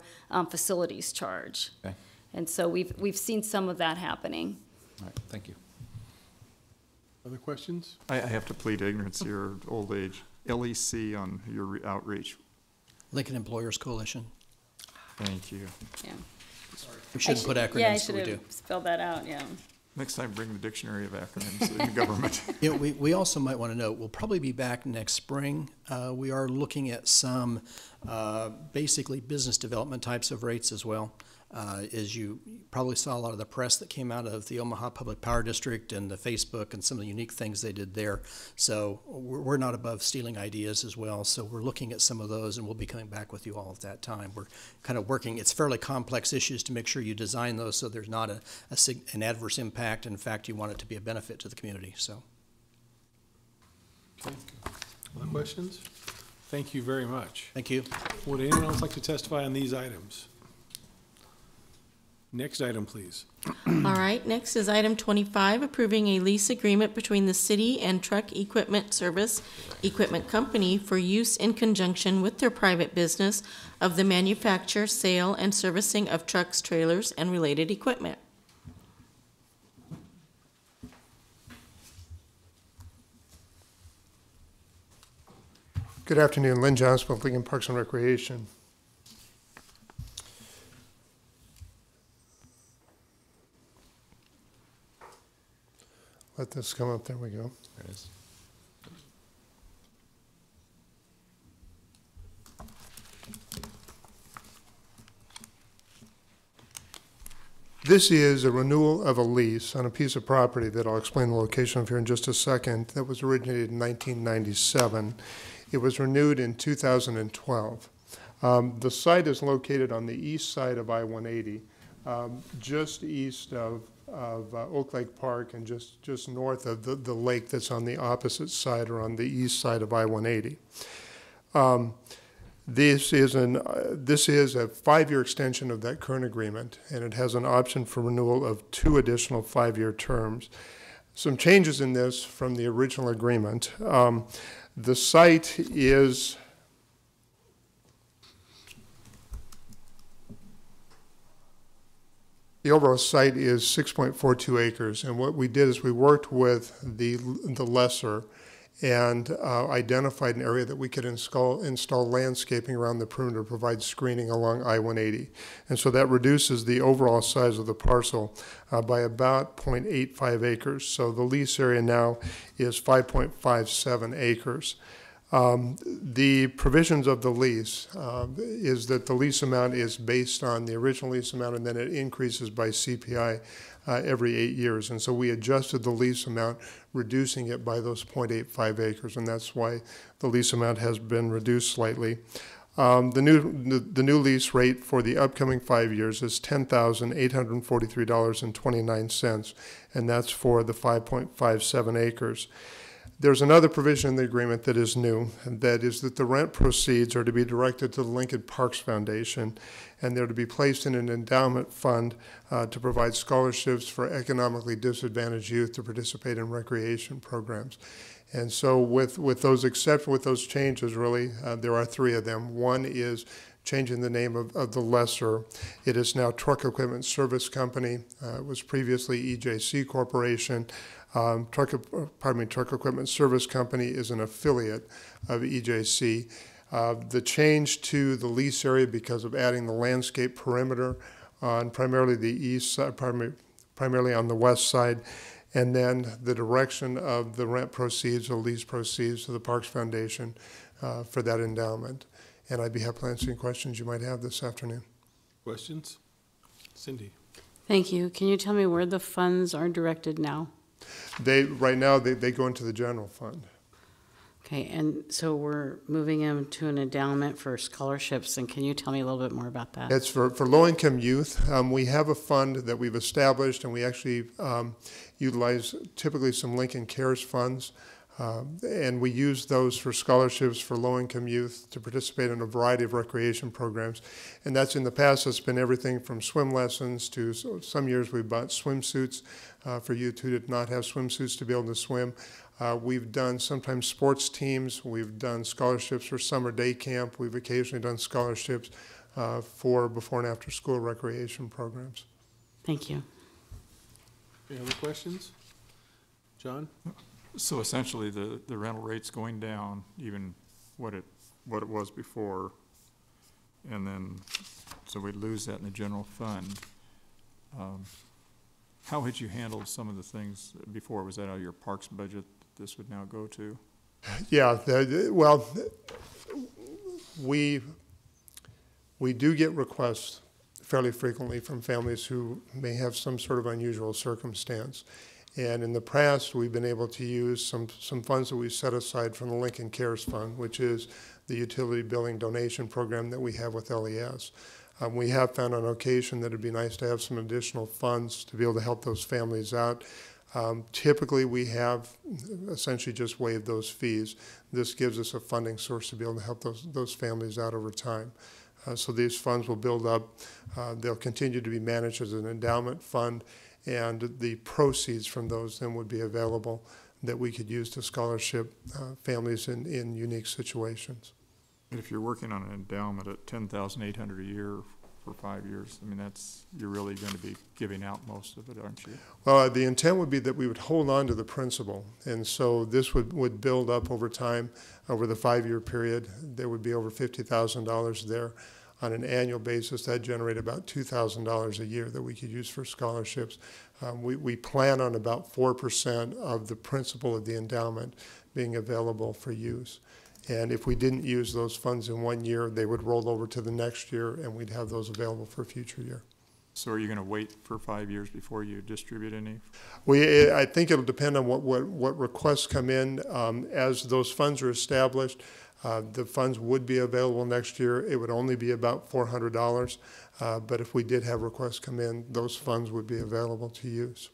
facilities charge. Okay. And so we've seen some of that happening. All right, thank you. Other questions? I have to plead ignorance here, old age. LEC on your outreach. Lincoln Employers Coalition. Thank you. Yeah. We shouldn't put acronyms, yeah, I so should we do. have spelled that out, yeah. Next time, bring the dictionary of acronyms in government. You know, we also might want to note, we'll probably be back next spring. We are looking at some basically business development types of rates as well. As you probably saw a lot of the press that came out of the Omaha Public Power District and the Facebook and some of the unique things they did there. So we're not above stealing ideas as well. So we're looking at some of those, and we'll be coming back with you all at that time. We're kind of working, it's fairly complex issues to make sure you design those so there's not an adverse impact. In fact, you want it to be a benefit to the community. So. Okay. Other questions? Thank you very much. Thank you. Would anyone else like to testify on these items? Next item, please. All right, next is item 25, approving a lease agreement between the city and Truck Equipment Service Equipment Company for use in conjunction with their private business of the manufacture, sale, and servicing of trucks, trailers, and related equipment. Good afternoon, Lynn Johnson with Lincoln Parks and Recreation. Let this come up, there we go. There it is. This is a renewal of a lease on a piece of property that I'll explain the location of here in just a second, that was originated in 1997. It was renewed in 2012. The site is located on the east side of I-180, just east of Oak Lake Park and just north of the lake that's on the opposite side or on the east side of I-180. This is a 5-year extension of that current agreement, and it has an option for renewal of 2 additional 5-year terms. Some changes in this from the original agreement. The site is the overall site is 6.42 acres, and what we did is we worked with the lessor and identified an area that we could install landscaping around the perimeter to provide screening along I-180. And so that reduces the overall size of the parcel by about 0.85 acres. So the lease area now is 5.57 acres. The provisions of the lease is that the lease amount is based on the original lease amount, and then it increases by CPI every 8 years. And so we adjusted the lease amount, reducing it by those 0.85 acres, and that's why the lease amount has been reduced slightly. The new lease rate for the upcoming 5 years is $10,843.29, and that's for the 5.57 acres. There's another provision in the agreement that is new, and that is that the rent proceeds are to be directed to the Lincoln Parks Foundation, and they're to be placed in an endowment fund to provide scholarships for economically disadvantaged youth to participate in recreation programs. And so with those changes, really, there are 3 of them. One is changing the name of the lessor. It is now Truck Equipment Service Company. It was previously EJC Corporation. Truck Equipment Service Company is an affiliate of EJC. The change to the lease area because of adding the landscape perimeter on primarily the east side, primarily on the west side, and then the direction of the rent proceeds or lease proceeds to the Parks Foundation for that endowment. and I'd be happy to answer any questions you might have this afternoon. Questions? Cindy? Thank you. Can you tell me where the funds are directed now? Right now, they go into the general fund. Okay, and so we're moving them to an endowment for scholarships, and can you tell me a little bit more about that? It's for low-income youth. We have a fund that we've established, and we actually utilize typically some Lincoln Cares funds, and we use those for scholarships for low-income youth to participate in a variety of recreation programs. And that's in the past, it's been everything from swim lessons to some years we bought swimsuits for youth who did not have swimsuits to be able to swim. We've done sometimes sports teams. We've done scholarships for summer day camp. We've occasionally done scholarships for before and after school recreation programs. Thank you. Any other questions? John? So essentially, the rental rate's going down, even what it was before, and then, so we lose that in the general fund. How had you handled some of the things before? Was that out of your parks budget that this would now go to? Yeah, well, we do get requests fairly frequently from families who may have some sort of unusual circumstance. And in the past, we've been able to use some funds that we've set aside from the Lincoln Cares Fund, which is the utility billing donation program that we have with LES. We have found on occasion that it'd be nice to have some additional funds to be able to help those families out. Typically, we have essentially just waived those fees. This gives us a funding source to be able to help those families out over time. So these funds will build up. They'll continue to be managed as an endowment fund, and the proceeds from those then would be available that we could use to scholarship families in unique situations. And if you're working on an endowment at $10,800 a year for 5 years, I mean, you're really going to be giving out most of it, aren't you? Well, the intent would be that we would hold on to the principal, and so this would build up over time. Over the 5-year period, there would be over $50,000 there. On an annual basis, that generated about $2,000 a year that we could use for scholarships. We plan on about 4% of the principal of the endowment being available for use. And if we didn't use those funds in 1 year, they would roll over to the next year, and we'd have those available for a future year. So are you going to wait for 5 years before you distribute any? I think it'll depend on what requests come in. As those funds are established, the funds would be available next year. It would only be about $400, but if we did have requests come in, those funds would be available to use.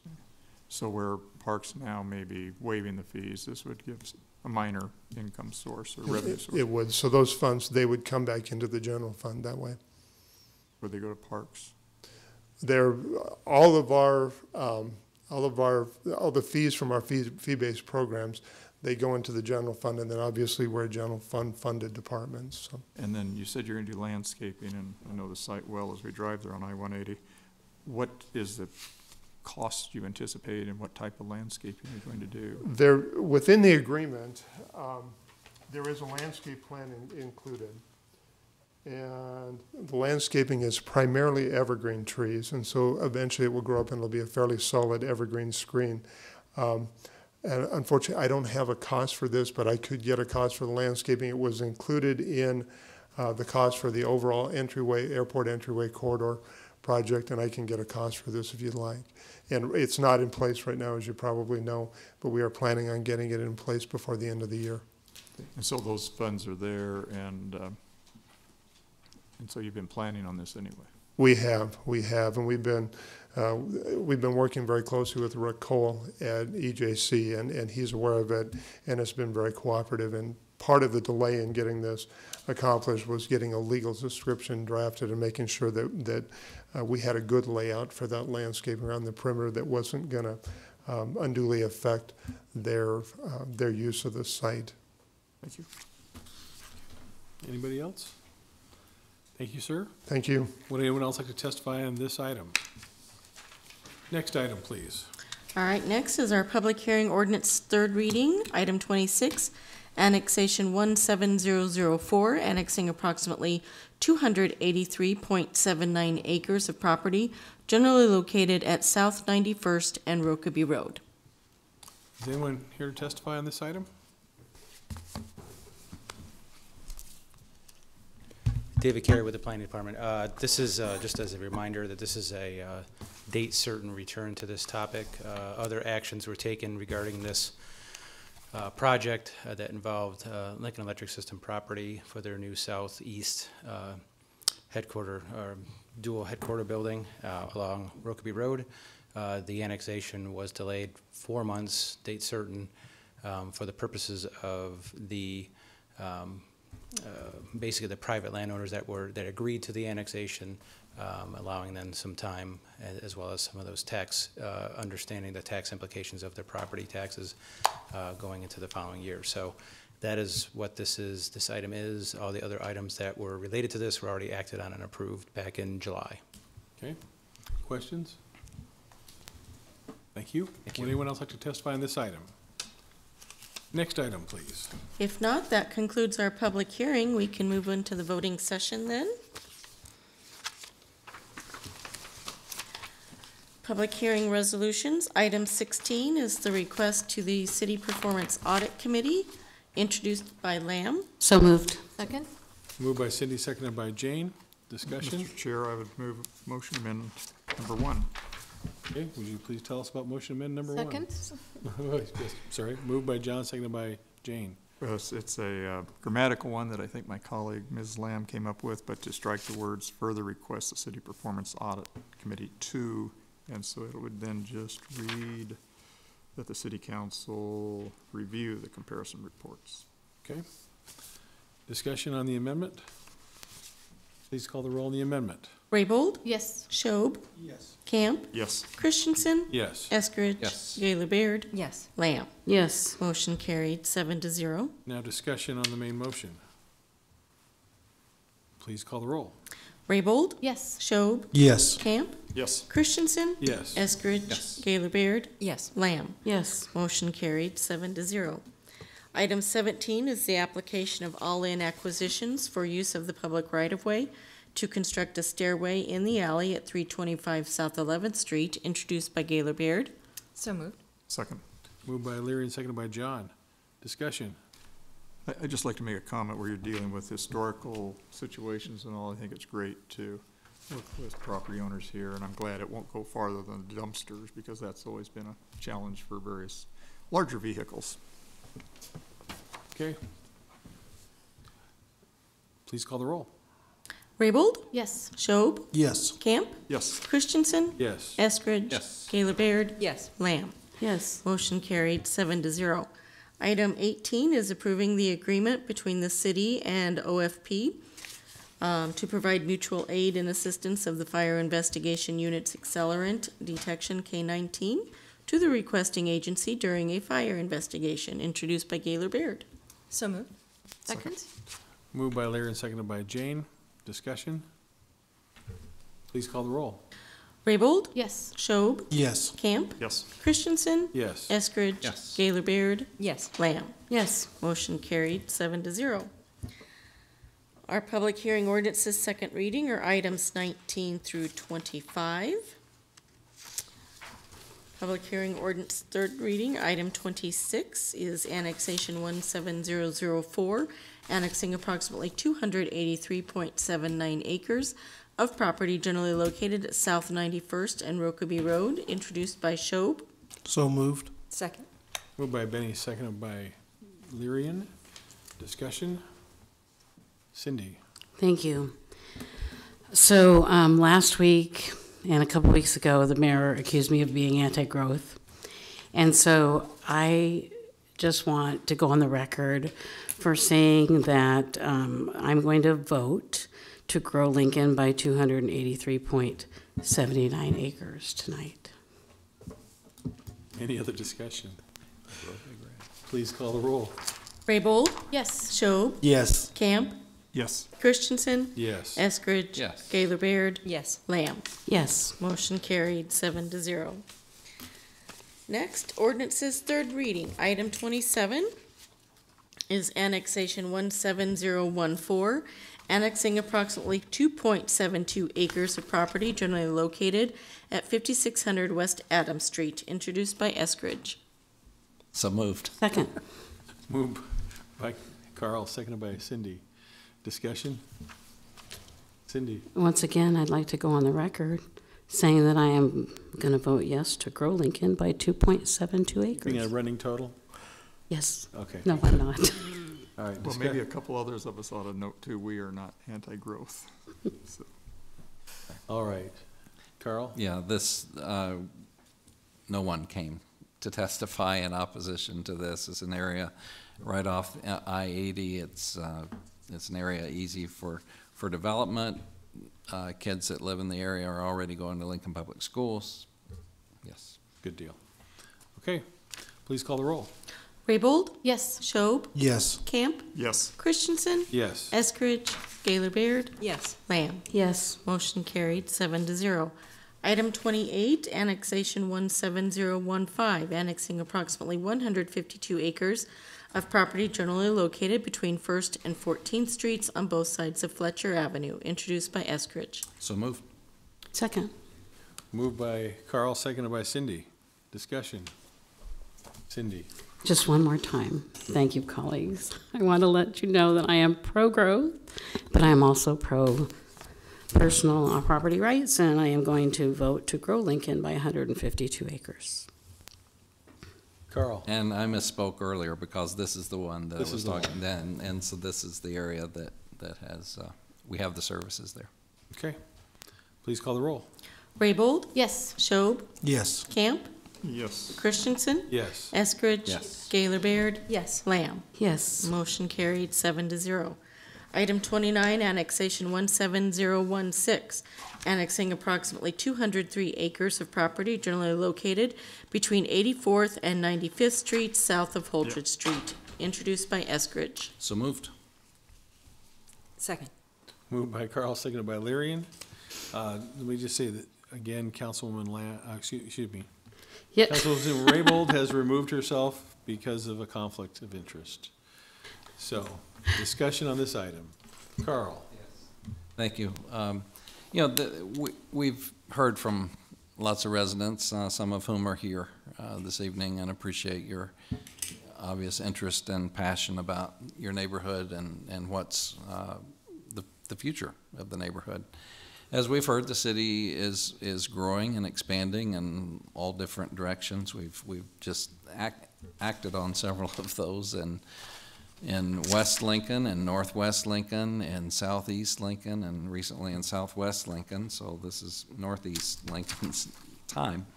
So where Parks now may be waiving the fees, this would give a minor income source or revenue source? It would. So those funds, they would come back into the general fund that way. Would they go to Parks? All the fees from our fee-based programs, they go into the general fund, and then obviously we're a general fund funded department. So. And then you said you're going to do landscaping, and I know the site well as we drive there on I-180. What is the cost you anticipate, and what type of landscaping you're going to do? Within the agreement, there is a landscape plan included. And the landscaping is primarily evergreen trees, and so eventually it will grow up and it'll be a fairly solid evergreen screen. And unfortunately, I don't have a cost for this, but I could get a cost for the landscaping. It was included in the cost for the overall airport entryway corridor project, and I can get a cost for this if you'd like. And it's not in place right now, as you probably know, but we are planning on getting it in place before the end of the year. And so those funds are there, and so you've been planning on this anyway? We have, and we've been working very closely with Rick Cole at EJC, and he's aware of it, and it's been very cooperative. And part of the delay in getting this accomplished was getting a legal description drafted and making sure that we had a good layout for that landscape around the perimeter that wasn't going to unduly affect their use of the site. Thank you. Anybody else? Thank you, sir. Thank you. Would anyone else like to testify on this item? Next item, please. All right, next is our public hearing ordinance third reading, item 26, annexation 17004, annexing approximately 283.79 acres of property generally located at South 91st and Rokeby Road. Is anyone here to testify on this item? David Carey with the Planning Department. This is, just as a reminder, that this is a date certain return to this topic. Other actions were taken regarding this project that involved Lincoln Electric System property for their new southeast headquarter, or dual headquarter building along Rokeby Road. The annexation was delayed 4 months, date certain, for the purposes of the basically the private landowners that agreed to the annexation, allowing them some time, as well as some of those tax, understanding the tax implications of their property taxes going into the following year. So that is what this is. This item is. All the other items that were related to this were already acted on and approved back in July. Okay. Questions? Thank you. Would anyone else like to testify on this item? Next item, please. If not, that concludes our public hearing. We can move into the voting session then. Public hearing resolutions. Item 16 is the request to the City Performance Audit Committee, introduced by Lamb. So moved. Second? Moved by Cindy, seconded by Jane. Discussion? Mr. Chair, I would move motion amendment number 1. Okay, would you please tell us about motion amendment number 1? Second? Sorry, moved by John, seconded by Jane. It's a grammatical one that I think my colleague, Ms. Lamb, came up with, but to strike the words further request the City Performance Audit Committee to, and so it would then just read that the City Council review the comparison reports. Okay. Discussion on the amendment? Please call the roll on the amendment. Raybold? Yes. Schob? Yes. Camp? Yes. Christensen? Yes. Eskridge? Yes. Gaylor Baird? Yes. Lamb? Yes. Motion carried 7-0. Now discussion on the main motion. Please call the roll. Raybold? Yes. Schob? Yes. Camp? Yes. Christensen? Yes. Eskridge? Yes. Gaylor Baird? Yes. Lamb? Yes. Motion carried 7-0. Item 17 is the application of all-in acquisitions for use of the public right-of-way to construct a stairway in the alley at 325 South 11th Street, introduced by Gaylor Baird. So moved. Second. Moved by Leary and seconded by John. Discussion. I'd just like to make a comment where you're dealing with historical situations and all. I think it's great to work with property owners here, and I'm glad it won't go farther than dumpsters, because that's always been a challenge for various larger vehicles. Okay. Please call the roll. Raybold? Yes. Schob? Yes. Camp? Yes. Christensen? Yes. Eskridge? Yes. Gaylor Baird? Yes. Lamb? Yes. Motion carried 7-0. Item 18 is approving the agreement between the city and OFP to provide mutual aid and assistance of the Fire Investigation Unit's accelerant detection K-19 to the requesting agency during a fire investigation, introduced by Gaylor Baird. So moved. Second? Moved by Leary and seconded by Jane. Discussion. Please call the roll. Raybold? Yes. Schob? Yes. Camp? Yes. Christensen? Yes. Eskridge? Yes. Gaylor Baird? Yes. Lamb? Yes. Motion carried 7-0. Our public hearing ordinances second reading are items 19 through 25. Public hearing ordinance third reading, item 26 is annexation 17004, annexing approximately 283.79 acres of property generally located at South 91st and Rokeby Road, introduced by Schob. So moved. Second. Moved by Benny, seconded by Learian. Discussion. Cindy. Thank you. So last week and a couple weeks ago, the mayor accused me of being anti-growth. And so I just want to go on the record for saying that I'm going to vote to grow Lincoln by 283.79 acres tonight. Any other discussion? Please call the roll. Raybold? Yes. Schob? Yes. Camp? Yes. Christensen? Yes. Eskridge? Yes. Gaylor Baird? Yes. Lamb? Yes. Motion carried 7-0. Next, ordinances third reading. Item 27 is annexation 17014, annexing approximately 2.72 acres of property generally located at 5600 West Adams Street, introduced by Eskridge. So moved. Second. Moved by Carl, seconded by Cindy. Discussion. Cindy? Once again, I'd like to go on the record saying that I am going to vote yes to grow Lincoln by 2.72 acres. Being a running total? Yes. Okay. No, I'm not. All right. Well, maybe a couple others of us ought to note too, we are not anti-growth. So. All right. Carl? Yeah, this, no one came to testify in opposition to this. It's an area right off I-80. It's an area easy for development. Kids that live in the area are already going to Lincoln Public Schools. Yes. Good deal. Okay, please call the roll. Raybold? Yes. Schob? Yes. Camp? Yes. Christensen? Yes. Eskridge? Gaylor Baird? Yes. Lamb? Yes. Motion carried 7-0. Item 28, Annexation 17015, annexing approximately 152 acres of property generally located between 1st and 14th Streets on both sides of Fletcher Avenue, introduced by Eskridge. So moved. Second. Moved by Carl, seconded by Cindy. Discussion. Cindy? Just one more time. Thank you, colleagues. I want to let you know that I am pro-growth, but I am also pro-personal property rights, and I am going to vote to grow Lincoln by 152 acres. Carl? And I misspoke earlier because this is the one that I This was is the talking one. then, and so this is the area that has, we have the services there. Okay. Please call the roll. Raybold? Yes. Schob? Yes. Camp? Yes. Christensen? Yes. Eskridge? Yes. Gaylor Baird? Yes. Lamb? Yes. Motion carried 7-0. Item 29, Annexation 17016, annexing approximately 203 acres of property generally located between 84th and 95th Streets south of Holdridge Street, introduced by Eskridge. So moved. Second. Moved by Carl, seconded by Lyrian. Let me just say that, again, Councilwoman excuse me. Yeah. Councilwoman Raybold has removed herself because of a conflict of interest. So, discussion on this item. Carl? Thank you. You know, we've heard from lots of residents, some of whom are here this evening, and appreciate your obvious interest and passion about your neighborhood and what's the future of the neighborhood. As we've heard, the city is growing and expanding in all different directions. We've just acted on several of those, and in West Lincoln and Northwest Lincoln and Southeast Lincoln and recently in Southwest Lincoln, so this is Northeast Lincoln's time.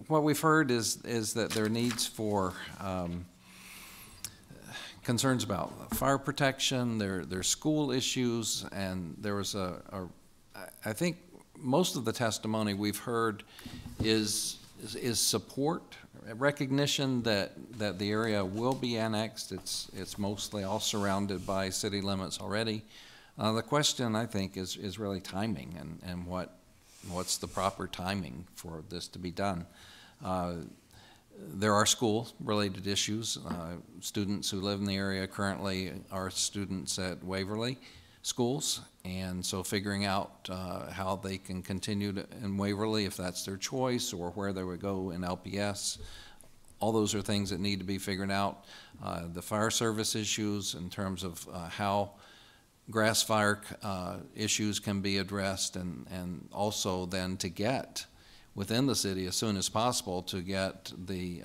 What we've heard is that there are needs for concerns about fire protection, there's school issues, and there was I think most of the testimony we've heard is support, recognition that the area will be annexed. It's mostly all surrounded by city limits already. The question, I think, is really timing and what's the proper timing for this to be done. There are school-related issues. Students who live in the area currently are students at Waverly schools, and so figuring out how they can continue in Waverly if that's their choice, or where they would go in LPS. All those are things that need to be figured out. The fire service issues in terms of how grass fire issues can be addressed, and also then to get within the city as soon as possible to get the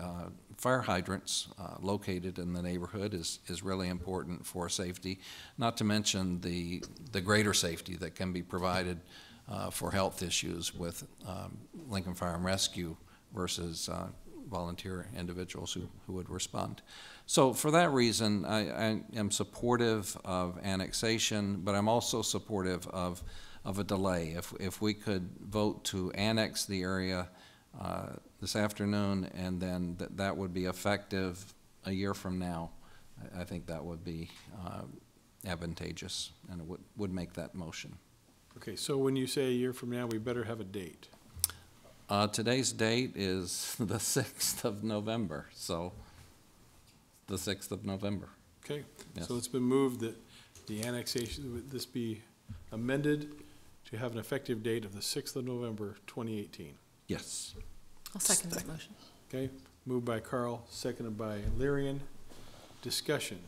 fire hydrants located in the neighborhood is really important for safety, not to mention the greater safety that can be provided for health issues with Lincoln Fire and Rescue versus volunteer individuals who would respond. So for that reason, I am supportive of annexation, but I'm also supportive of a delay. If we could vote to annex the area this afternoon, and then that would be effective a year from now, I think that would be advantageous, and it would make that motion. Okay, so when you say a year from now, we better have a date. Today's date is the 6th of November, so the 6th of November. Okay, Yes. so it's been moved that the annexation, would this be amended to have an effective date of the 6th of November, 2018? Yes. I'll second that motion. Okay, moved by Carl, seconded by Lyrian. Discussion.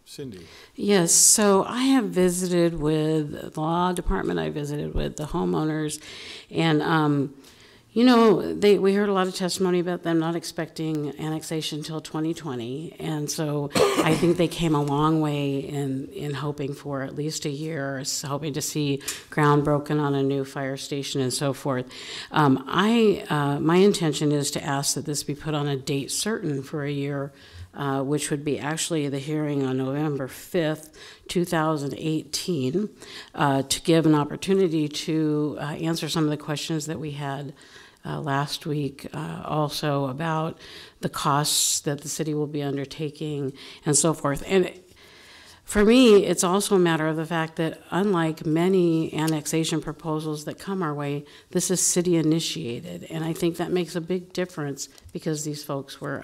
Cindy. Yes, so I have visited with the law department, I visited with the homeowners, and, you know, we heard a lot of testimony about them not expecting annexation until 2020, and so I think they came a long way in hoping for at least a year, hoping to see ground broken on a new fire station and so forth. My intention is to ask that this be put on a date certain for a year, which would be actually the hearing on November 5th, 2018, to give an opportunity to answer some of the questions that we had last week, also about the costs that the city will be undertaking and so forth. And for me, it's also a matter of the fact that unlike many annexation proposals that come our way, this is city initiated. And I think that makes a big difference because these folks were,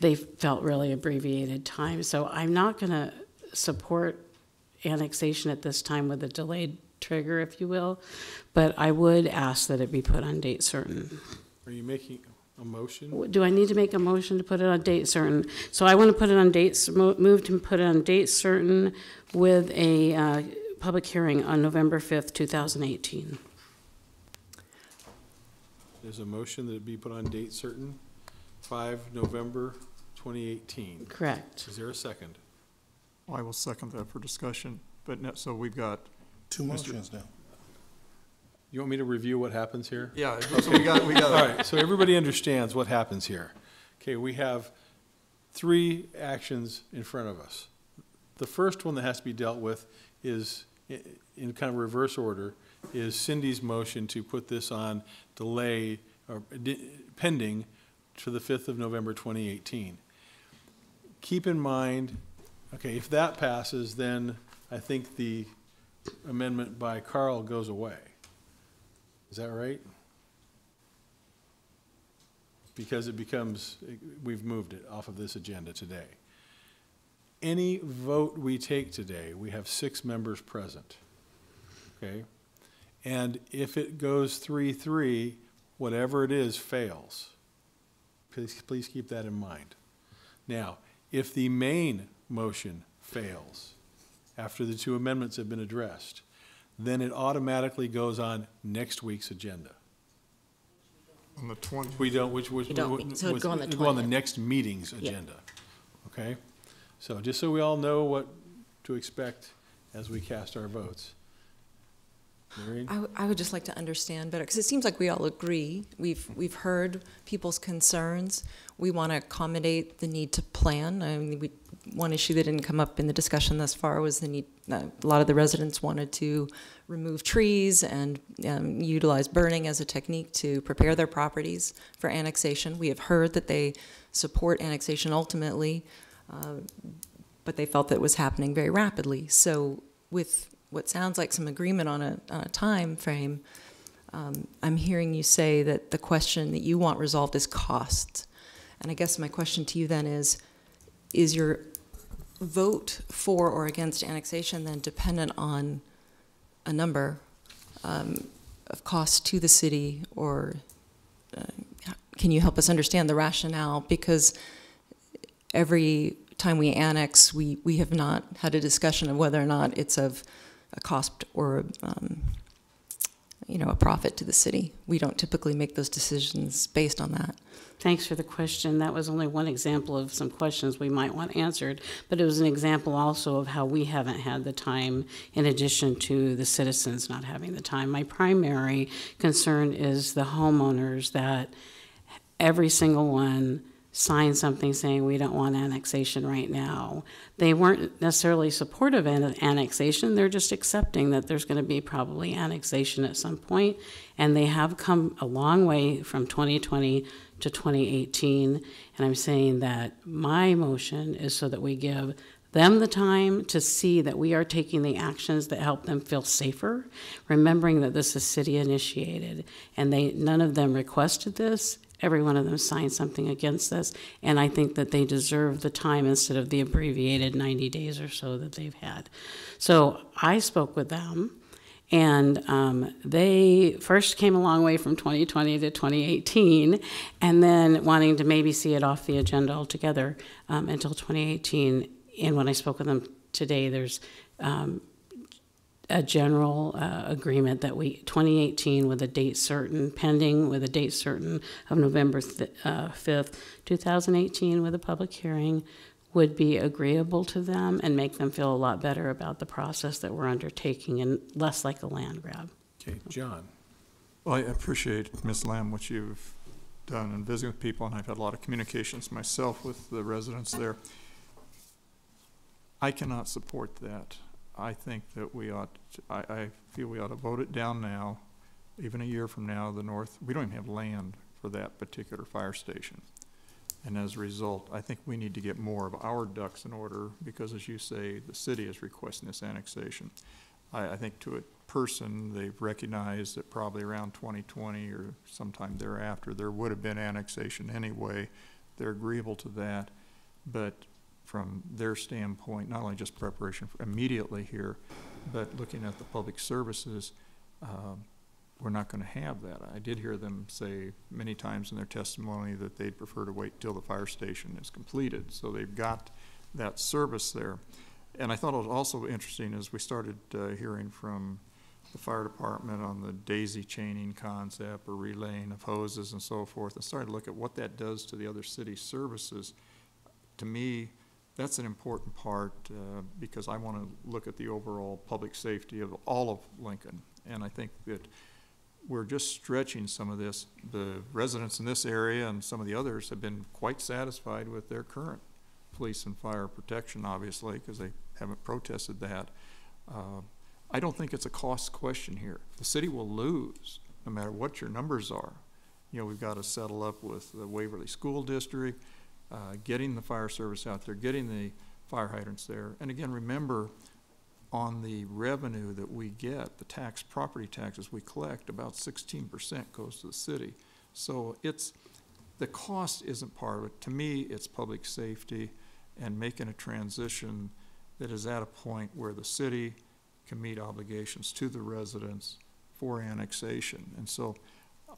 they felt really abbreviated time. So I'm not going to support annexation at this time with a delayed trigger, if you will, but I would ask that it be put on date certain. Are you making a motion? Do I need to make a motion to put it on date certain? So I want to put it on move to put it on date certain with a public hearing on November 5th, 2018. There's a motion that it be put on date certain, 5 November 2018. Correct. Is there a second? I will second that for discussion, but no, so we've got two motions now. You want me to review what happens here? Yeah, so we got. All right, so everybody understands what happens here. Okay, we have 3 actions in front of us. The first one that has to be dealt with is, in kind of reverse order, is Cindy's motion to put this on delay or pending to the 5th of November 2018. Keep in mind, okay, if that passes, then I think the amendment by Carl goes away. Is that right? Because it becomes, we've moved it off of this agenda today. Any vote we take today, we have 6 members present, okay? And if it goes 3-3, whatever it is fails. Please keep that in mind. Now, if the main motion fails after the 2 amendments have been addressed, then it automatically goes on next week's agenda. On the 20th. We don't, which so it'd go on the it'd go on the 20th. next meeting's agenda. Okay? So just so we all know what to expect as we cast our votes. Maureen? I would just like to understand better, because it seems like we all agree. We've heard people's concerns. We want to accommodate the need to plan. I mean, one issue that didn't come up in the discussion thus far was the need, a lot of the residents wanted to remove trees and utilize burning as a technique to prepare their properties for annexation. We have heard that they support annexation ultimately, but they felt that it was happening very rapidly. So with what sounds like some agreement on a time frame, I'm hearing you say that the question that you want resolved is cost. And I guess my question to you then is your vote for or against annexation then dependent on a number of costs to the city, or can you help us understand the rationale? Because every time we annex, we have not had a discussion of whether or not it's of a cost or a profit to the city. We don't typically make those decisions based on that. Thanks for the question. That was only one example of some questions we might want answered, but it was an example also of how we haven't had the time in addition to the citizens not having the time. My primary concern is the homeowners, that every single one signed something saying we don't want annexation right now. They weren't necessarily supportive of annexation, they're just accepting that there's going to be probably annexation at some point, and they have come a long way from 2020 to 2018, and I'm saying that my motion is so that we give them the time to see that we are taking the actions that help them feel safer, remembering that this is city initiated, and none of them requested this. Every one of them signed something against this, and I think that they deserve the time instead of the abbreviated 90 days or so that they've had. So I spoke with them, and they first came a long way from 2020 to 2018, and then wanting to maybe see it off the agenda altogether until 2018. and when I spoke with them today, there's a general agreement that 2018 with a date certain, pending with a date certain of November 5th, 2018 with a public hearing, would be agreeable to them and make them feel a lot better about the process that we're undertaking and less like a land grab. Okay, John. Well, I appreciate, Ms. Lamb, what you've done in visiting with people, and I've had a lot of communications myself with the residents there. I cannot support that. I think that we ought to, I feel we ought to vote it down now. Even a year from now, the north, we don't even have land for that particular fire station. And as a result, I think we need to get more of our ducks in order because, as you say, the city is requesting this annexation. I think to a person, they've recognized that probably around 2020 or sometime thereafter, there would have been annexation anyway. They're agreeable to that. But from their standpoint, not only just preparation for immediately here, but looking at the public services, we're not going to have that. I did hear them say many times in their testimony that they'd prefer to wait till the fire station is completed. So they've got that service there. And I thought it was also interesting as we started hearing from the fire department on the daisy chaining concept or relaying of hoses and so forth, and started to look at what that does to the other city services. To me, that's an important part because I want to look at the overall public safety of all of Lincoln. And I think that we're just stretching some of this. The residents in this area and some of the others have been quite satisfied with their current police and fire protection, obviously, because they haven't protested that. I don't think it's a cost question here. The city will lose no matter what your numbers are. You know, we've got to settle up with the Waverly School District, getting the fire service out there, getting the fire hydrants there. And again, remember, on the revenue that we get, the tax, property taxes we collect, about 16% goes to the city. So it's, the cost isn't part of it. To me, it's public safety and making a transition that is at a point where the city can meet obligations to the residents for annexation. And so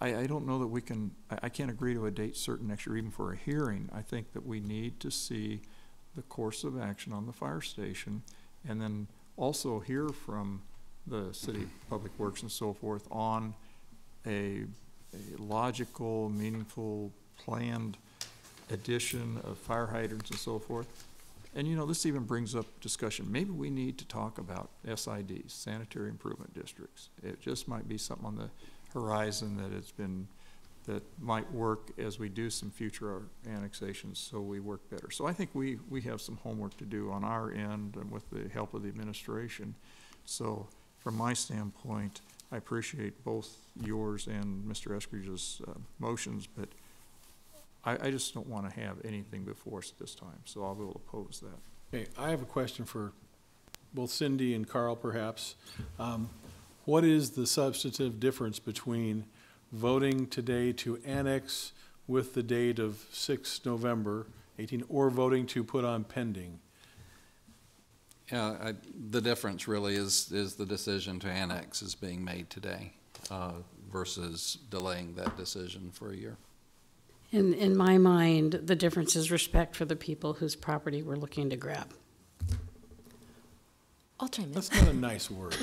I don't know that we can, I can't agree to a date certain next year, even for a hearing. I think that we need to see the course of action on the fire station and then also hear from the city public works and so forth on a logical, meaningful, planned addition of fire hydrants and so forth. And you know, this even brings up discussion. Maybe we need to talk about SIDs, sanitary improvement districts. It just might be something on the horizon that it's been, that might work as we do some future annexations so we work better. So I think we have some homework to do on our end and with the help of the administration. So from my standpoint, I appreciate both yours and Mr. Eskridge's motions, but I just don't want to have anything before us at this time, so I will oppose that. Okay, I have a question for both Cindy and Carl, perhaps. What is the substantive difference between voting today to annex with the date of 6 November 18 or voting to put on pending? Yeah, the difference really is the decision to annex is being made today versus delaying that decision for a year. In my mind, the difference is respect for the people whose property we're looking to grab. I'll chime in. That's not a nice word.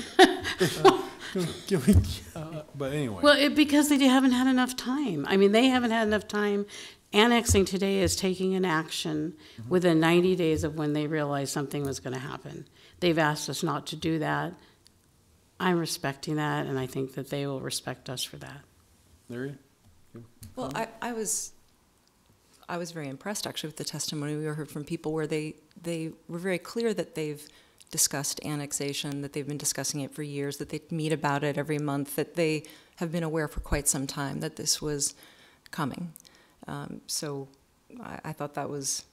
But anyway. Well, because they haven't had enough time. I mean, they haven't had enough time. Annexing today is taking an action within 90 days of when they realized something was going to happen. They've asked us not to do that. I'm respecting that, and I think that they will respect us for that. Larry? Well, I was very impressed actually with the testimony we heard from people where they were very clear that they've discussed annexation, that they've been discussing it for years, that they meet about it every month, that they have been aware for quite some time that this was coming. So I thought that was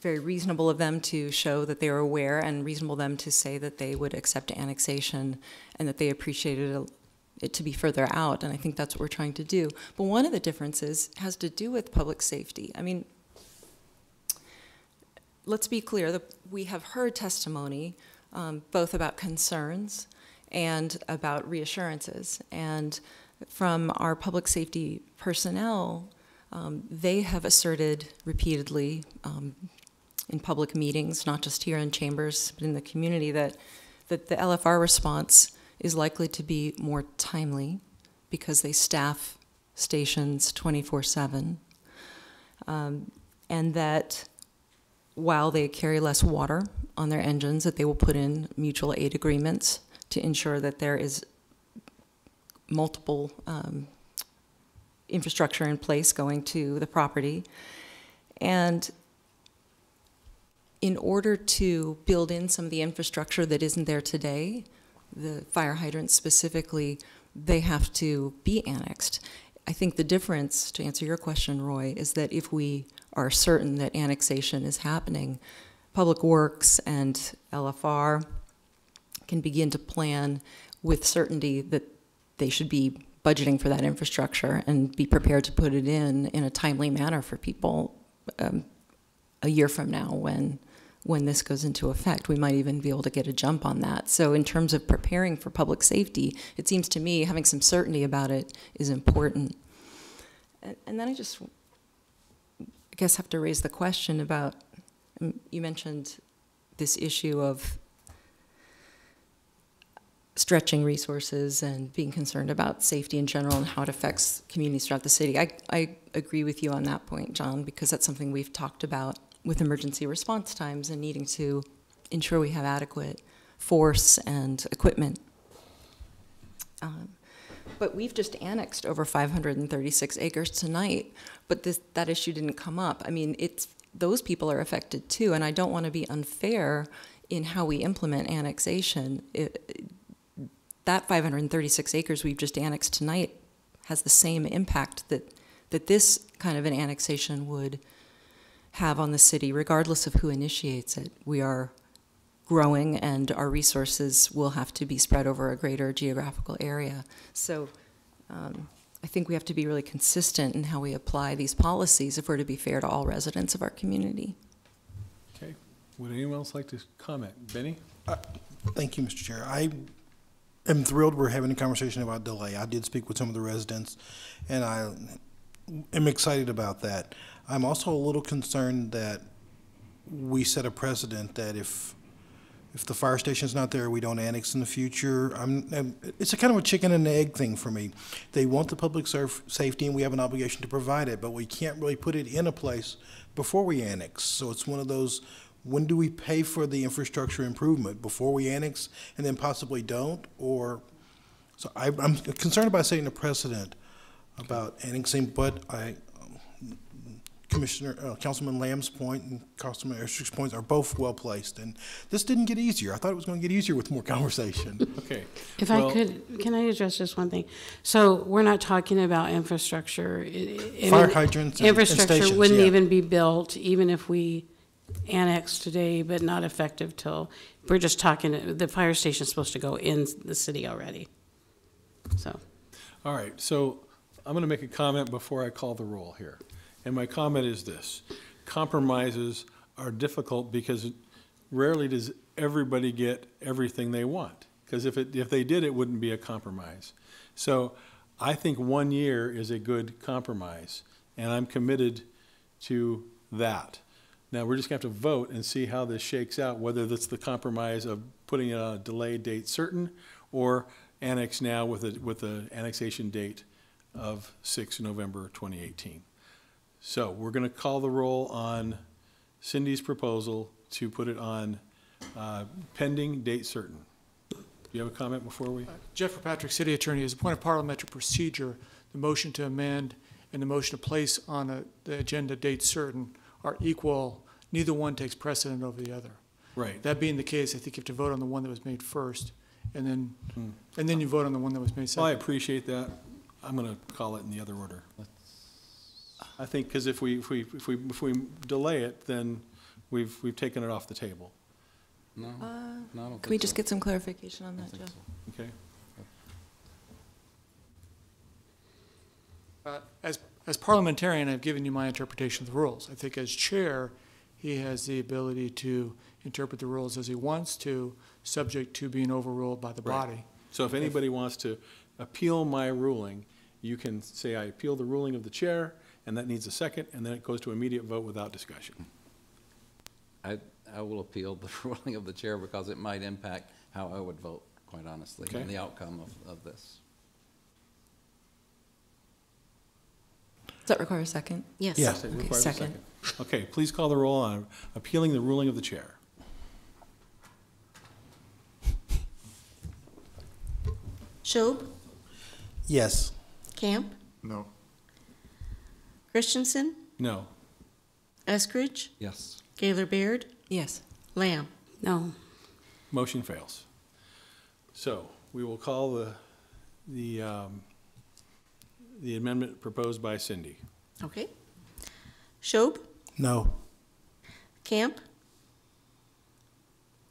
very reasonable of them to show that they were aware and reasonable of them to say that they would accept annexation and that they appreciated it to be further out, and I think that's what we're trying to do. But one of the differences has to do with public safety. I mean, let's be clear that we have heard testimony both about concerns and about reassurances. And from our public safety personnel, They have asserted repeatedly in public meetings, not just here in chambers, but in the community, that the LFR response is likely to be more timely because they staff stations 24/7, and that while they carry less water on their engines, that they will put in mutual aid agreements to ensure that there is multiple infrastructure in place going to the property. And in order to build in some of the infrastructure that isn't there today, the fire hydrants specifically, they have to be annexed. I think the difference, to answer your question, Roy, is that if we are certain that annexation is happening, Public Works and LFR can begin to plan with certainty that they should be budgeting for that infrastructure and be prepared to put it in a timely manner for people a year from now when this goes into effect. We might even be able to get a jump on that. So in terms of preparing for public safety, it seems to me having some certainty about it is important. And then I guess have to raise the question about, you mentioned this issue of stretching resources and being concerned about safety in general and how it affects communities throughout the city. I agree with you on that point, John, because that's something we've talked about with emergency response times and needing to ensure we have adequate force and equipment. But we've just annexed over 536 acres tonight, but that issue didn't come up. I mean, those people are affected too, and I don't want to be unfair in how we implement annexation. That 536 acres we've just annexed tonight has the same impact that this kind of an annexation would have on the city, regardless of who initiates it. We are growing, and our resources will have to be spread over a greater geographical area. So I think we have to be really consistent in how we apply these policies if we're to be fair to all residents of our community. Okay. Would anyone else like to comment? Benny? Thank you, Mr. Chair. I am thrilled we're having a conversation about delay. I did speak with some of the residents, and I am excited about that. I'm also a little concerned that we set a precedent that if the fire station's not there, we don't annex in the future. It's a kind of a chicken and egg thing for me. They want the public safety, and we have an obligation to provide it, but we can't really put it in a place before we annex. So it's one of those, when do we pay for the infrastructure improvement? Before we annex and then possibly don't? Or, so I'm concerned about setting a precedent about annexing, but Councilman Lamb's point and Councilman Estrick's points are both well placed, and this didn't get easier. I thought it was going to get easier with more conversation. Okay. If I could, can I address just one thing? So we're not talking about infrastructure. Fire hydrants and infrastructure stations, wouldn't yeah. even be built, even if we annex today, but not effective till, we're just talking, the fire station's supposed to go in the city already. So. All right, so I'm going to make a comment before I call the roll here. And my comment is this: compromises are difficult because rarely does everybody get everything they want. Because if they did, it wouldn't be a compromise. So I think 1 year is a good compromise, and I'm committed to that. Now, we're just going to have to vote and see how this shakes out, whether that's the compromise of putting it on a delayed date certain or annex now with the annexation date of 6 November 2018. So we're going to call the roll on Cindy's proposal to put it on pending date certain. Do you have a comment before we? Jeff Kirkpatrick, City Attorney, as a point of parliamentary procedure, the motion to amend and the motion to place on the agenda date certain are equal. Neither one takes precedent over the other. Right. That being the case, I think you have to vote on the one that was made first, and then you vote on the one that was made second. Well, I appreciate that. I'm going to call it in the other order. I think because if we delay it, then we've taken it off the table. No, Can we just get some clarification on that, Jeff? Okay. As parliamentarian, I've given you my interpretation of the rules. I think as chair, he has the ability to interpret the rules as he wants to, subject to being overruled by the body. So if anybody wants to appeal my ruling, you can say I appeal the ruling of the chair, and that needs a second, and then it goes to immediate vote without discussion. I will appeal the ruling of the chair because it might impact how I would vote, quite honestly, Okay. and the outcome of this. Does that require a second? Yes. Yes, it Okay, requires a second. Okay, please call the roll on appealing the ruling of the chair. Schob, Yes. Camp, No. Christensen, No. Eskridge, Yes. Gaylor Baird, Yes. Lamb. No. Motion fails. So we will call the amendment proposed by Cindy. Okay. Schob, No. Camp,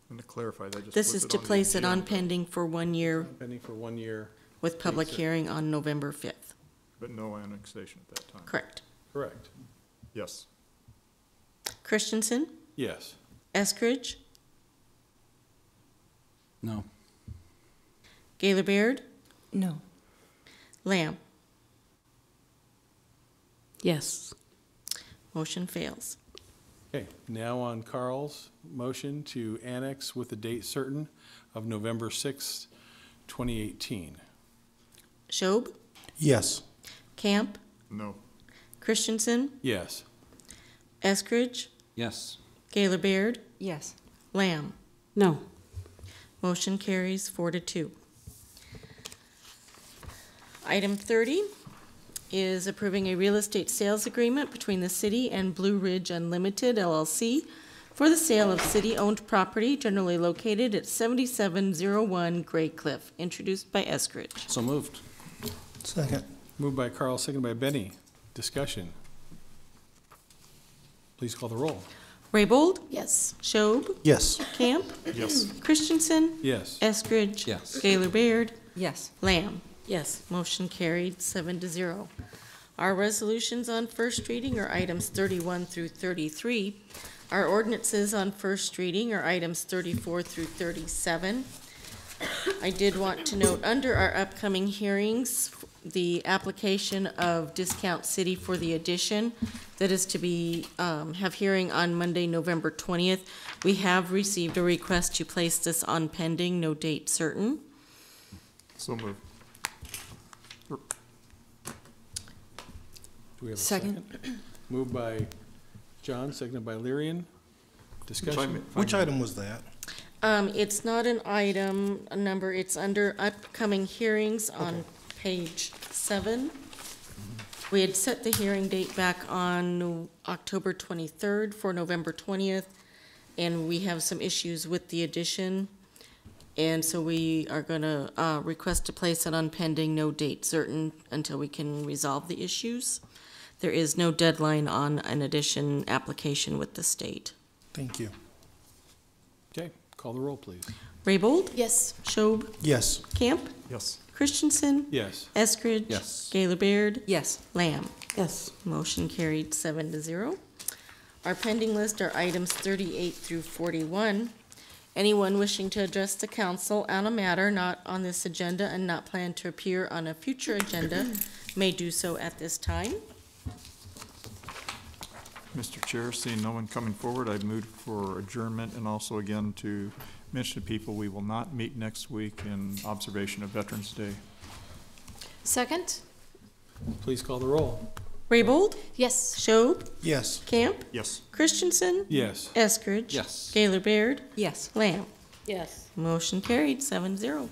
And to clarify, that just this puts is it to on the place it on agenda, pending for 1 year Pending for 1 year. with public Date hearing on November 5th. But no annexation at that time. Correct. Correct. Yes. Christensen, Yes. Eskridge, No. Gaylor Baird, No. Lamb. Yes. Motion fails. Okay, now on Carl's motion to annex with the date certain of November 6th, 2018. Schob, Yes. Camp, No. Christensen, Yes. Eskridge, Yes. Gaylor Baird, Yes. Lamb. No. Motion carries 4-2. Item 30 is approving a real estate sales agreement between the city and Blue Ridge Unlimited LLC for the sale of city-owned property generally located at 7701 Gray Cliff, introduced by Eskridge. So moved. Second. Moved by Carl, seconded by Benny. Discussion. Please call the roll. Raybold? Yes. Schob? Yes. Camp? Yes. Christensen? Yes. Eskridge? Yes. Gaylor Baird? Yes. Lamb? Yes. Motion carried 7-0. Our resolutions on first reading are items 31 through 33. Our ordinances on first reading are items 34 through 37. I did want to note, under our upcoming hearings, the application of Discount City for the addition that is to be, have hearing on Monday, November 20th. We have received a request to place this on pending, no date certain. So moved. Do we have a Second. second? Moved by John, seconded by Lyrian. Discussion. Which item was that? It's not an item number, it's under upcoming hearings on page 7. We had set the hearing date back on October 23rd for November 20th, and we have some issues with the addition. And so we are gonna request to place it on pending, no date certain, until we can resolve the issues. There is no deadline on an addition application with the state. Thank you. Okay, call the roll, please. Raybold? Yes. Schob? Yes. Camp? Yes. Christensen? Yes. Eskridge? Yes. Gaylor Baird? Yes. Lamb? Yes. Motion carried 7-0. Our pending list are items 38 through 41. Anyone wishing to address the council on a matter not on this agenda and not planned to appear on a future agenda may do so at this time. Mr. Chair, seeing no one coming forward, I've moved for adjournment and also again to mention to people we will not meet next week in observation of Veterans Day. Second? Please call the roll. Raybold? Yes. Schob? Yes. Camp? Yes. Christensen? Yes. Eskridge? Yes. Gaylor Baird? Yes. Lamb? Yes. Motion carried 7-0.